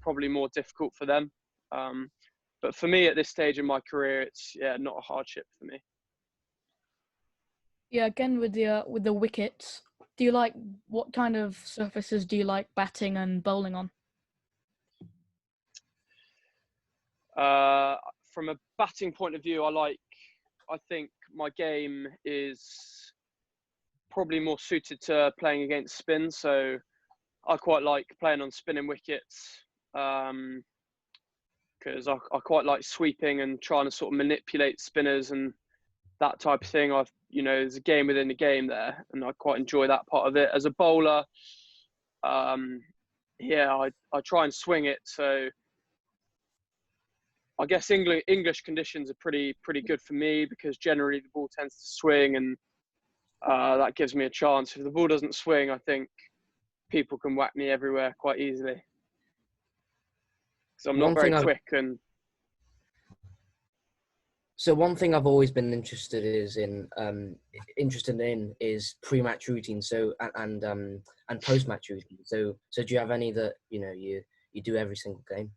probably more difficult for them. But for me at this stage in my career, it's not a hardship for me. Yeah, again with the wickets, do you like, what kind of surfaces do you like batting and bowling on? From a batting point of view, I think my game is probably more suited to playing against spin. So I quite like playing on spinning wickets, because I quite like sweeping and trying to sort of manipulate spinners and that type of thing. You know, there's a game within the game there, and I quite enjoy that part of it. As a bowler, I try and swing it. So I guess English conditions are pretty good for me, because generally the ball tends to swing, and that gives me a chance. If the ball doesn't swing, I think people can whack me everywhere quite easily, because I'm not very quick. And so one thing I've always been interested in is pre-match routine. So and post-match routine. So do you have any that, you know, you do every single game?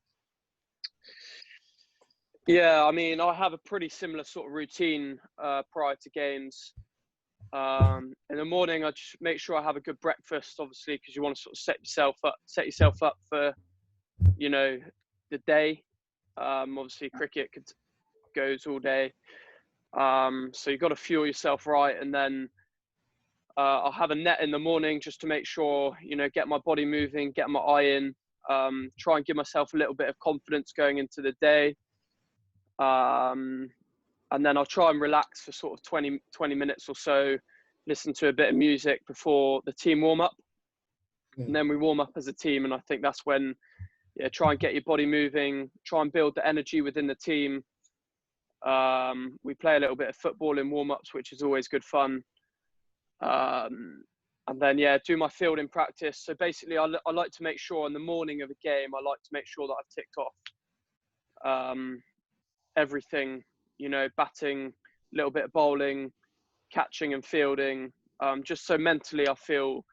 Yeah, I mean, I have a pretty similar sort of routine prior to games. In the morning, I just make sure I have a good breakfast, obviously, because you want to sort of set yourself up for, you know, the day. Obviously, cricket goes all day, so you've got to fuel yourself right. And then I'll have a net in the morning just to make sure, you know, get my body moving, get my eye in, try and give myself a little bit of confidence going into the day. And then I'll try and relax for sort of 20 minutes or so, listen to a bit of music before the team warm up. And then we warm up as a team. And I think that's when, try and get your body moving, try and build the energy within the team. We play a little bit of football in warm-ups, which is always good fun. And then, do my fielding practice. So basically, I like to make sure in the morning of a game, I like to make sure that I've ticked off everything, you know, batting, a little bit of bowling, catching and fielding, just so mentally I feel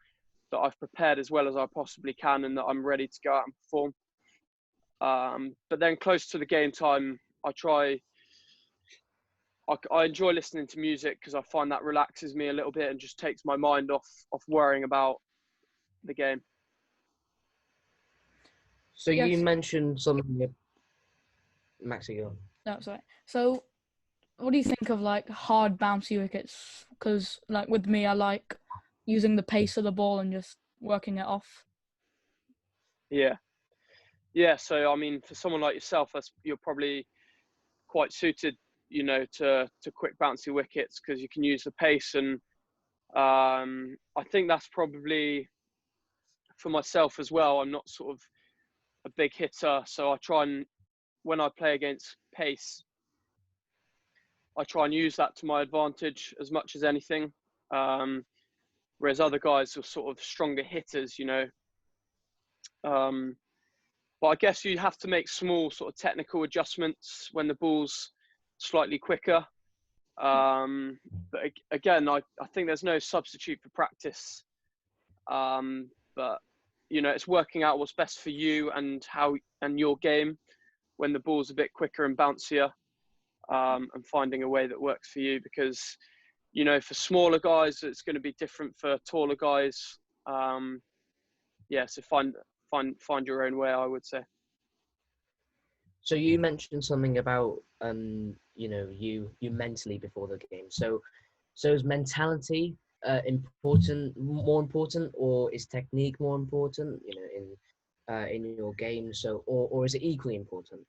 that I've prepared as well as I possibly can, and that I'm ready to go out and perform. But then close to the game time, I enjoy listening to music, because I find that relaxes me a little bit and just takes my mind off worrying about the game. So Yes. you mentioned something, Maxi, go on. No, sorry. So what do you think of like hard bouncy wickets? Because like with me, I like using the pace of the ball and just working it off. Yeah. Yeah. So, I mean, for someone like yourself, you're probably quite suited, you know, to quick bouncy wickets because you can use the pace. And I think that's probably for myself as well. I'm not sort of a big hitter, so I try and, when I play against pace, I try and use that to my advantage as much as anything. Whereas other guys are sort of stronger hitters, you know. But I guess you have to make small sort of technical adjustments when the ball's slightly quicker. But again, I think there's no substitute for practice. But you know, it's working out what's best for you and your game when the ball's a bit quicker and bouncier, and finding a way that works for you. Because you know, for smaller guys, it's going to be different for taller guys. Yeah, so find your own way, I would say. So you mentioned something about you know, you mentally before the game. So is mentality more important, or is technique more important, you know, in your game? So or is it equally important?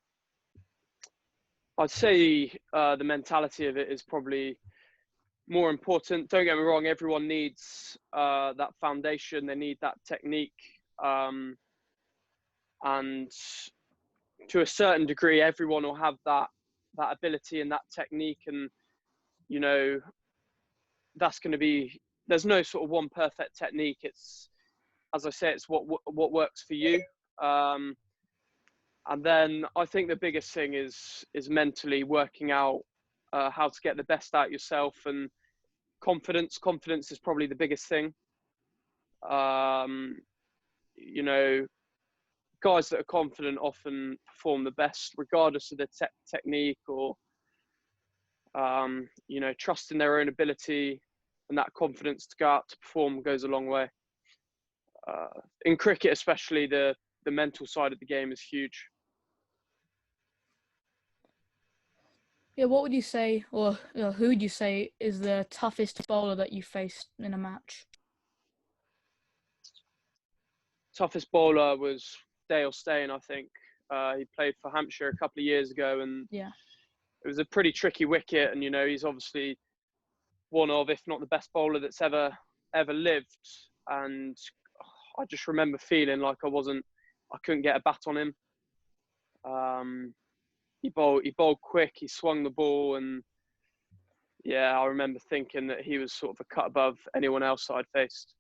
I'd say the mentality of it is probably more important. Don't get me wrong, everyone needs that foundation. They need that technique. And to a certain degree, everyone will have that ability and that technique. And, you know, that's going to be, there's no sort of one perfect technique. It's, as I say, it's what works for you. And then I think the biggest thing is mentally working out how to get the best out yourself, and confidence. Confidence is probably the biggest thing. You know, guys that are confident often perform the best, regardless of the technique, or you know, trust in their own ability, and that confidence to go out to perform goes a long way. In cricket, especially, the mental side of the game is huge. Yeah, what would you say, or who would you say is the toughest bowler that you faced in a match? Toughest bowler was Dale Steyn, I think. He played for Hampshire a couple of years ago, and Yeah, it was a pretty tricky wicket. And you know, he's obviously one of, if not the best bowler that's ever lived. And I just remember feeling like I couldn't get a bat on him. He bowled quick, he swung the ball, and yeah, I remember thinking that he was sort of a cut above anyone else that I'd faced.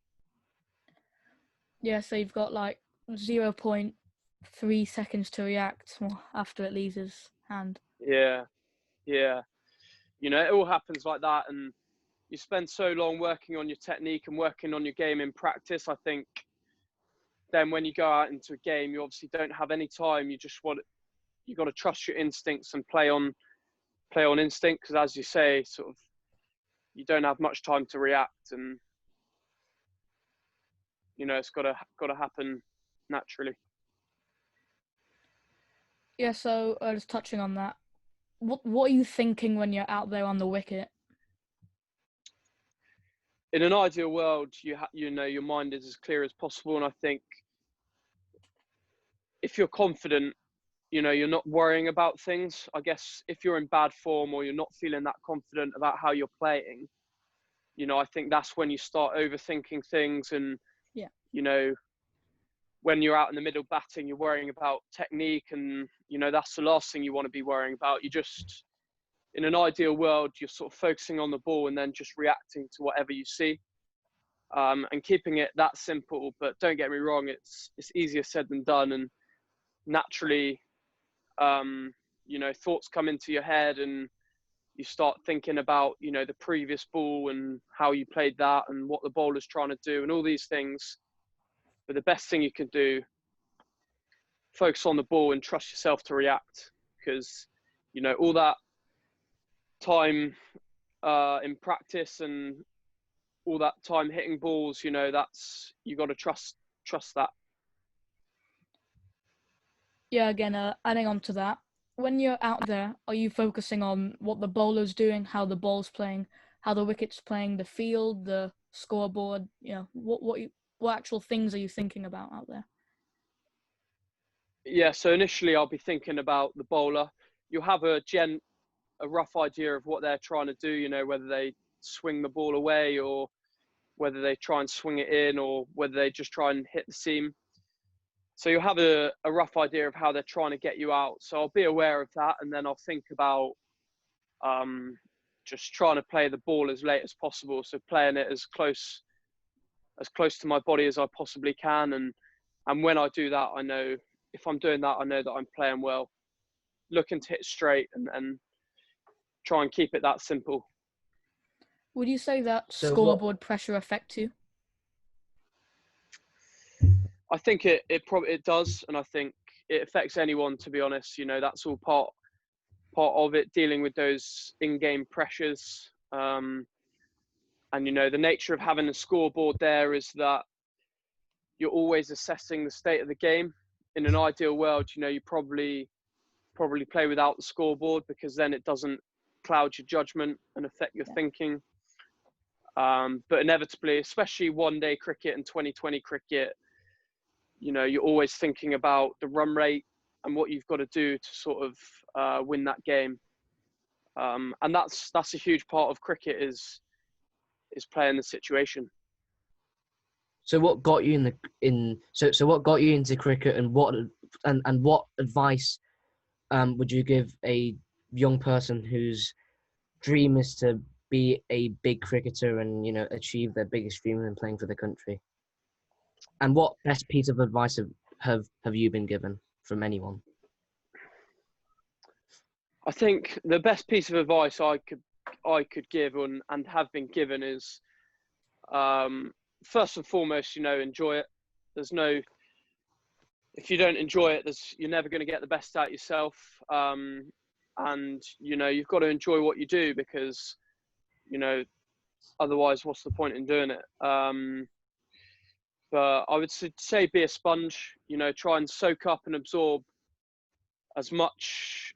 yeah. So you've got like 0.3 seconds to react after it leaves his hand. Yeah. You know, it all happens like that, and you spend so long working on your technique and working on your game in practice. I think then when you go out into a game, you obviously don't have any time. You got to trust your instincts and play on instinct, because as you say, sort of, you don't have much time to react, and you know, it's got to happen naturally. Yeah. So just touching on that, what are you thinking when you're out there on the wicket? In an ideal world, you know, your mind is as clear as possible, and I think if you're confident, you know, you're not worrying about things. I guess if you're in bad form or you're not feeling that confident about how you're playing, you know, I think that's when you start overthinking things. And Yeah. you know, when you're out in the middle batting, you're worrying about technique, and you know, that's the last thing you want to be worrying about. You just, in an ideal world, you're sort of focusing on the ball and then just reacting to whatever you see, and keeping it that simple. But don't get me wrong, it's easier said than done. And naturally, you know, thoughts come into your head, and you start thinking about, you know, the previous ball and how you played that and what the bowler's trying to do and all these things. But the best thing you can do, focus on the ball and trust yourself to react, because, you know, all that time in practice and all that time hitting balls, you know, you got to trust that. Yeah. Again, adding on to that, when you're out there, are you focusing on what the bowler's doing, how the ball's playing, how the wicket's playing, the field, the scoreboard? You know, what actual things are you thinking about out there? Yeah, so initially I'll be thinking about the bowler. You'll have a rough idea of what they're trying to do, you know, whether they swing the ball away or whether they try and swing it in or whether they just try and hit the seam. So you'll have a rough idea of how they're trying to get you out. So I'll be aware of that, and then I'll think about just trying to play the ball as late as possible. So playing it as close to my body as I possibly can. And when I do that, I know if I'm doing that, I know that I'm playing well. Looking to hit straight and try and keep it that simple. Would you say that So scoreboard pressure affects you? I think it does, and I think it affects anyone, to be honest. You know, that's all part of it, dealing with those in-game pressures. And you know, the nature of having a scoreboard there is that you're always assessing the state of the game. In an ideal world, you know, you probably play without the scoreboard, because then it doesn't cloud your judgment and affect your thinking. But inevitably, especially one-day cricket and 2020 cricket, you know, you're always thinking about the run rate and what you've got to do to sort of win that game. And that's a huge part of cricket is playing the situation. So what got you so what got you into cricket, and what advice would you give a young person whose dream is to be a big cricketer and, you know, achieve their biggest dream in playing for the country? And what best piece of advice have you been given from anyone? I think the best piece of advice I could give and have been given is, first and foremost, you know, enjoy it. If you don't enjoy it, you're never going to get the best out yourself. And, you know, you've got to enjoy what you do, because, you know, otherwise what's the point in doing it? But I would say be a sponge, you know, try and soak up and absorb as much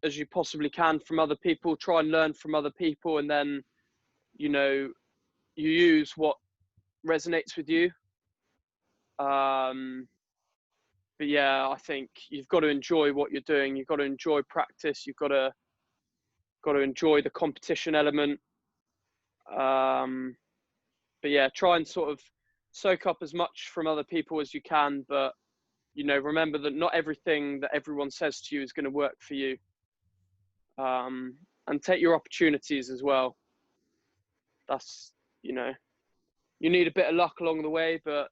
as you possibly can from other people, try and learn from other people, and then, you know, you use what resonates with you. But yeah, I think you've got to enjoy what you're doing. You've got to enjoy practice. You've got to enjoy the competition element. But yeah, try and sort of soak up as much from other people as you can. But, you know, remember that not everything that everyone says to you is going to work for you. And take your opportunities as well. That's, you know, you need a bit of luck along the way, but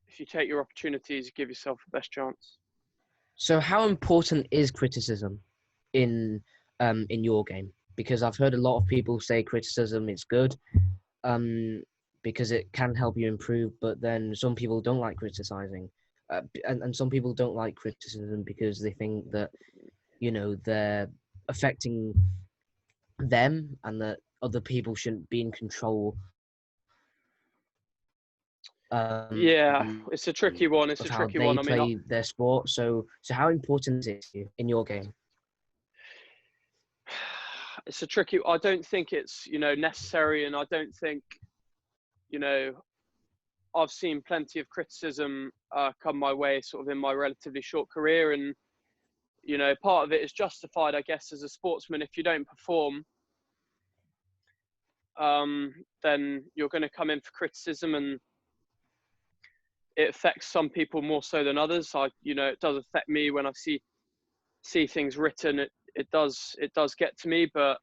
if you take your opportunities, you give yourself the best chance. So how important is criticism in your game? Because I've heard a lot of people say criticism is good, because it can help you improve, but then some people don't like criticizing. And some people don't like criticism because they think that, you know, they're affecting them and that other people shouldn't be in control. Yeah, it's a tricky one. It's a tricky one. I mean, play their sport. So how important is it to you in your game? It's a tricky. I don't think it's, you know, necessary, and I don't think, you know, I've seen plenty of criticism come my way sort of in my relatively short career, and, you know, part of it is justified, I guess, as a sportsman. If you don't perform, then you're going to come in for criticism, and it affects some people more so than others. You know, it does affect me when I see things written. It does get to me, but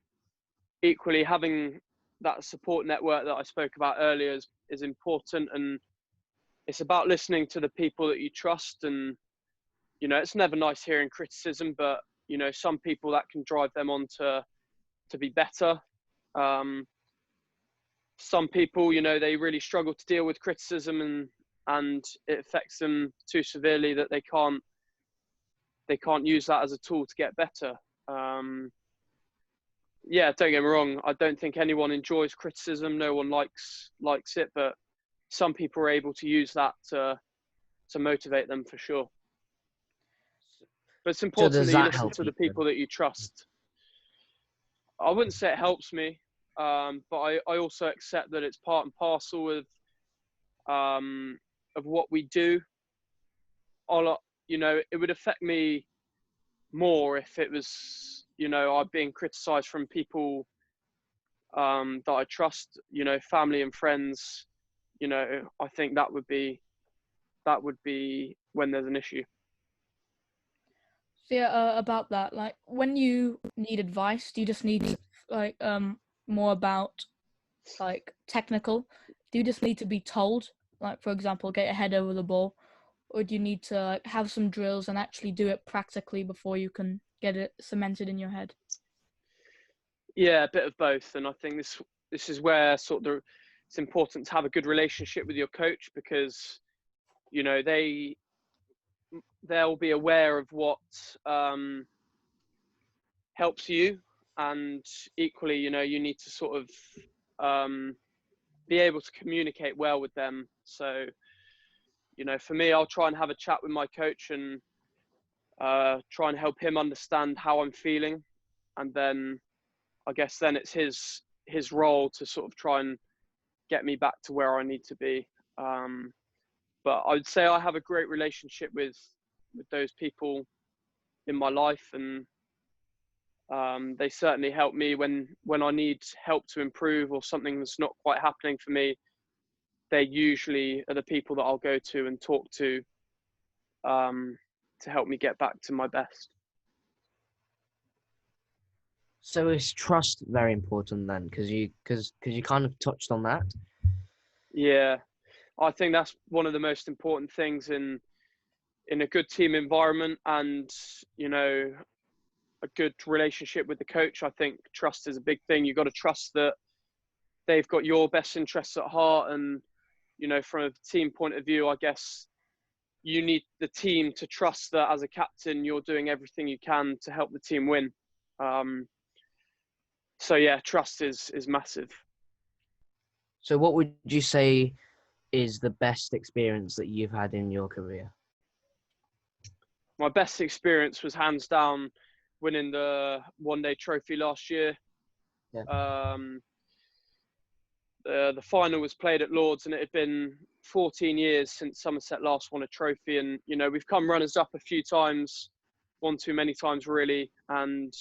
equally having that support network that I spoke about earlier is important, and it's about listening to the people that you trust. And, you know, it's never nice hearing criticism, but, you know, some people that can drive them on to be better. Some people, you know, they really struggle to deal with criticism, and it affects them too severely that they can't use that as a tool to get better. Yeah, don't get me wrong. I don't think anyone enjoys criticism. No one likes it, but some people are able to use that to motivate them for sure. But it's important that you listen to the people that you trust. I wouldn't say it helps me. but I also accept that it's part and parcel of what we do. It would affect me more if it was, I'm being criticised from people that I trust, family and friends. I think that would be when there's an issue. So yeah, about that, like when you need advice, do you just need like more about like technical? Do you just need to be told, like for example, get your head over the ball, or do you need to like have some drills and actually do it practically before you can get it cemented in your head? Yeah, a bit of both, and I think this is where it's important to have a good relationship with your coach, because they'll be aware of what helps you, and equally, you need to sort of be able to communicate well with them. So, for me, I'll try and have a chat with my coach and try and help him understand how I'm feeling, and then I guess then it's his role to sort of try and get me back to where I need to be. But I would say I have a great relationship with those people in my life, and they certainly help me when I need help to improve or something that's not quite happening for me. They usually are the people that I'll go to and talk to help me get back to my best. So is trust very important then? Because you kind of touched on that. Yeah, I think that's one of the most important things in a good team environment, and a good relationship with the coach. I think trust is a big thing. You've got to trust that they've got your best interests at heart, and from a team point of view, I guess you need the team to trust that as a captain you're doing everything you can to help the team win. So yeah, trust is massive. So what would you say is the best experience that you've had in your career? My best experience was hands down winning the one-day trophy last year. Yeah. The final was played at Lords, and it had been 14 years since Somerset last won a trophy. And, we've come runners up a few times, one too many times really. And,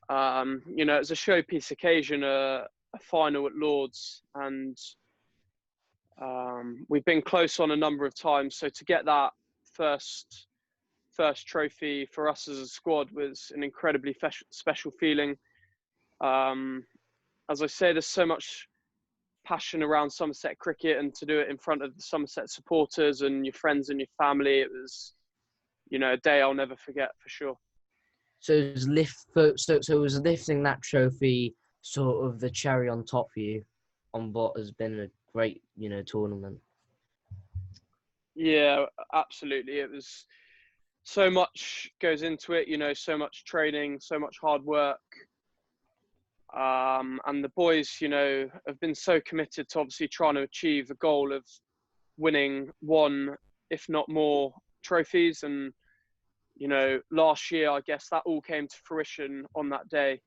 it was a showpiece occasion, a final at Lords. And we've been close on a number of times. So to get that first trophy for us as a squad was an incredibly special feeling. As I say, there's so much passion around Somerset cricket, and to do it in front of the Somerset supporters and your friends and your family, it was, a day I'll never forget for sure. So it was lifting that trophy sort of the cherry on top for you on what has been a great, tournament. Yeah, absolutely. It was so much goes into it, so much training, so much hard work. And the boys, have been so committed to obviously trying to achieve the goal of winning one, if not more, trophies. And, last year, I guess that all came to fruition on that day.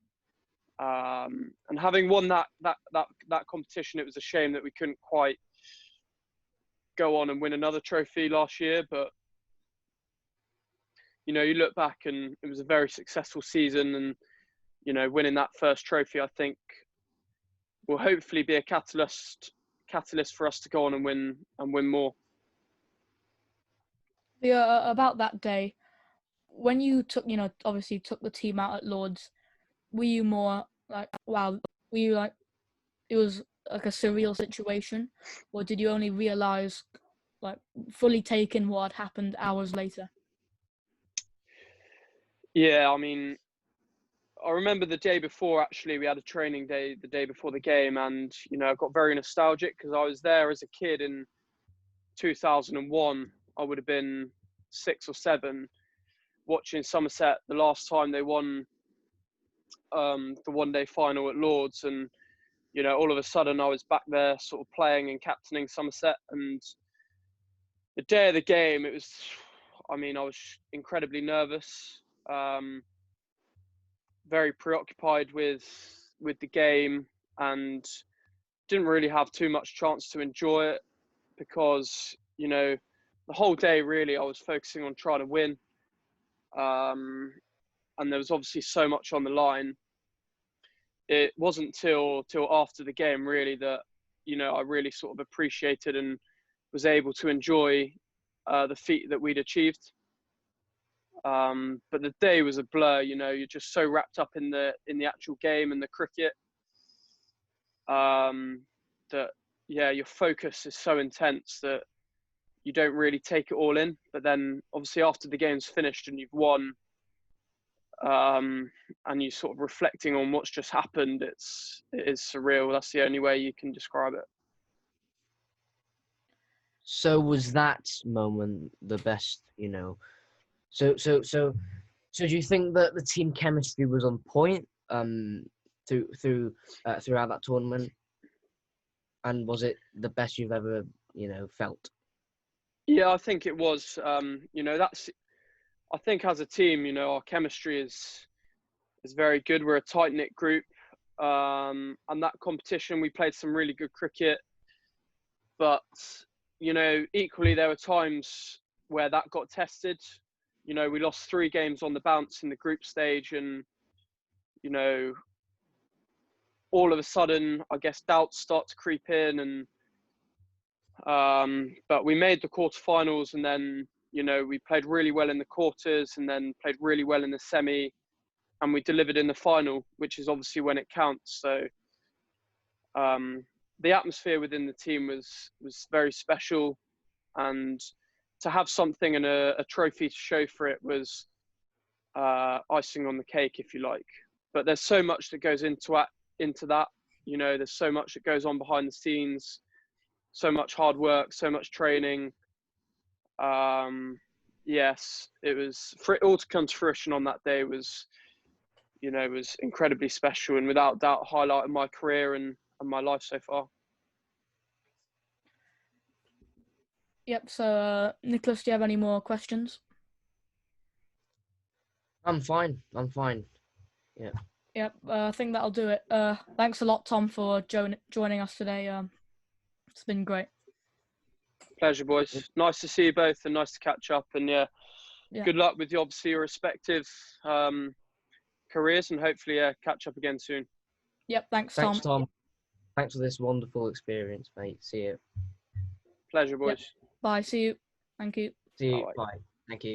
And having won that competition, it was a shame that we couldn't quite go on and win another trophy last year. But, you look back and it was a very successful season, and, winning that first trophy, I think, will hopefully be a catalyst for us to go on and win more. Yeah, about that day, when you took, obviously took the team out at Lords, were you more like, wow, were you like, it was like a surreal situation, or did you only realize, like, fully take in what had happened hours later? Yeah, I mean, I remember the day before, actually, we had a training day the day before the game, and, I got very nostalgic because I was there as a kid in 2001. I would have been 6 or 7, watching Somerset the last time they won the one-day final at Lords, and all of a sudden I was back there sort of playing and captaining Somerset. And the day of the game, I was incredibly nervous, very preoccupied with with the game and didn't really have too much chance to enjoy it because, you know, the whole day really I was focusing on trying to win. And there was obviously so much on the line. It wasn't till after the game really that, you know, I really sort of appreciated and was able to enjoy the feat that we'd achieved. But the day was a blur, you know, you're just so wrapped up in the actual game and the cricket that, yeah, your focus is so intense that you don't really take it all in. But then obviously after the game's finished and you've won, and you're sort of reflecting on what's just happened, it is surreal. That's the only way you can describe it. So was that moment the best, you know? So do you think that the team chemistry was on point throughout that tournament? And was it the best you've ever, you know, felt? Yeah, I think it was. You know, I think as a team, you know, our chemistry is very good. We're a tight-knit group. And that competition, we played some really good cricket. But, you know, equally there were times where that got tested. You know, we lost 3 games on the bounce in the group stage and, you know, all of a sudden, I guess doubts start to creep in and but we made the quarterfinals and then, you know, we played really well in the quarters and then played really well in the semi and we delivered in the final, which is obviously when it counts. So the atmosphere within the team was very special, and to have something and a trophy to show for it was icing on the cake, if you like. But there's so much that goes into that. You know, there's so much that goes on behind the scenes, so much hard work, so much training. Yes, it was, for it all to come to fruition on that day was, you know, was incredibly special and without doubt highlighted my career and my life so far. Yep. So, Nicholas, do you have any more questions? I'm fine. Yeah. Yep. I think that'll do it. Thanks a lot, Tom, for joining us today. It's been great. Pleasure, boys. Nice to see you both and nice to catch up. And yeah. Good luck with your respective careers and hopefully catch up again soon. Yep. Thanks, Tom. Thanks for this wonderful experience, mate. See you. Pleasure, boys. Yep. Bye. See you. Thank you. See you. Bye. Thank you.